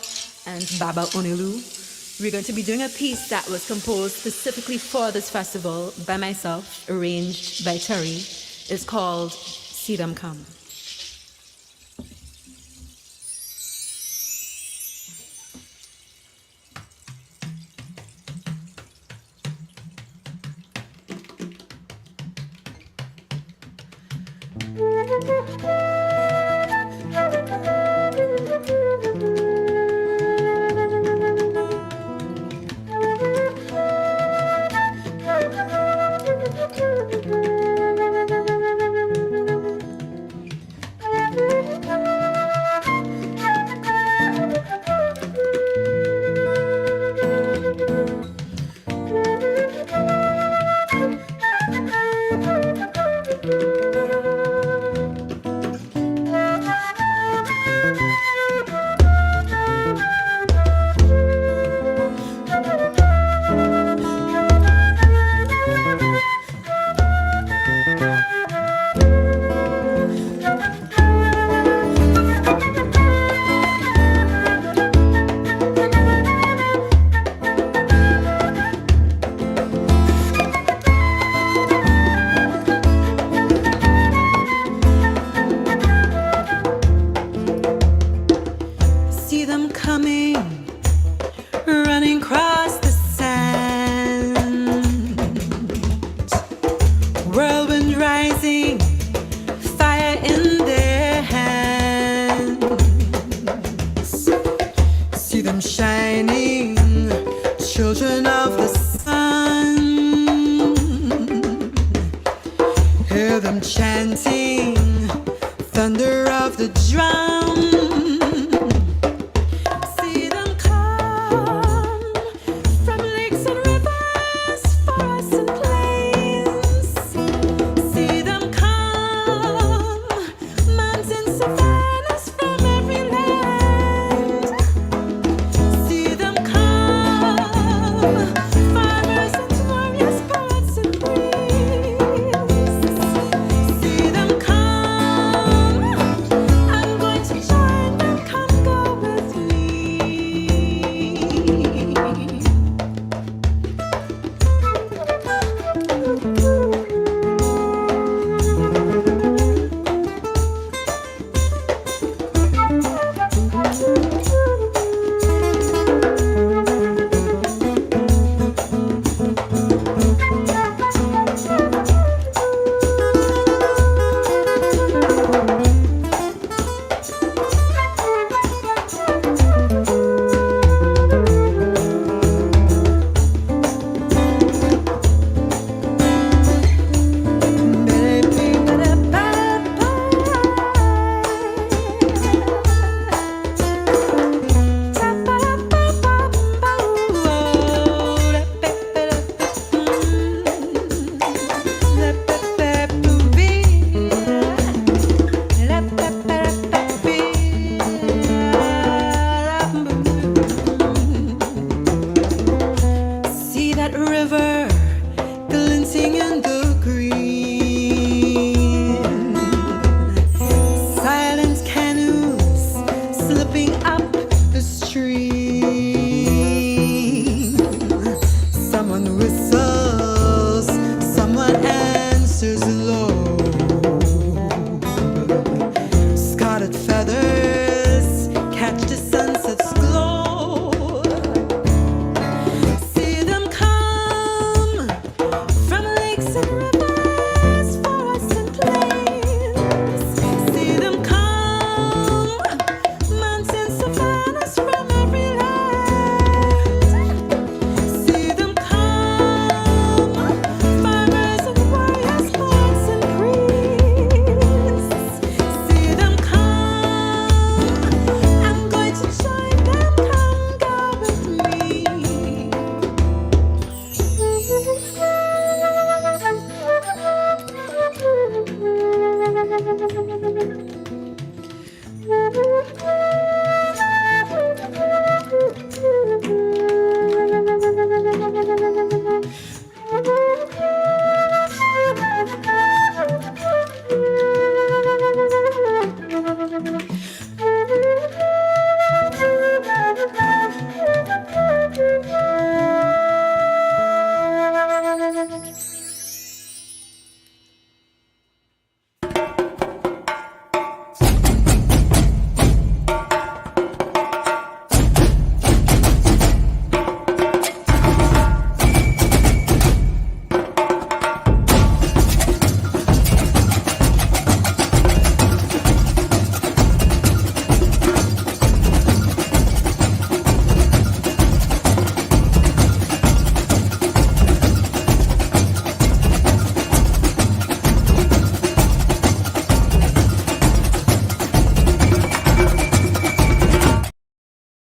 and Baba Onelu. We're going to be doing a piece that was composed specifically for this festival by myself, arranged by Terry. It's called See Them Come. that river glinting in the green.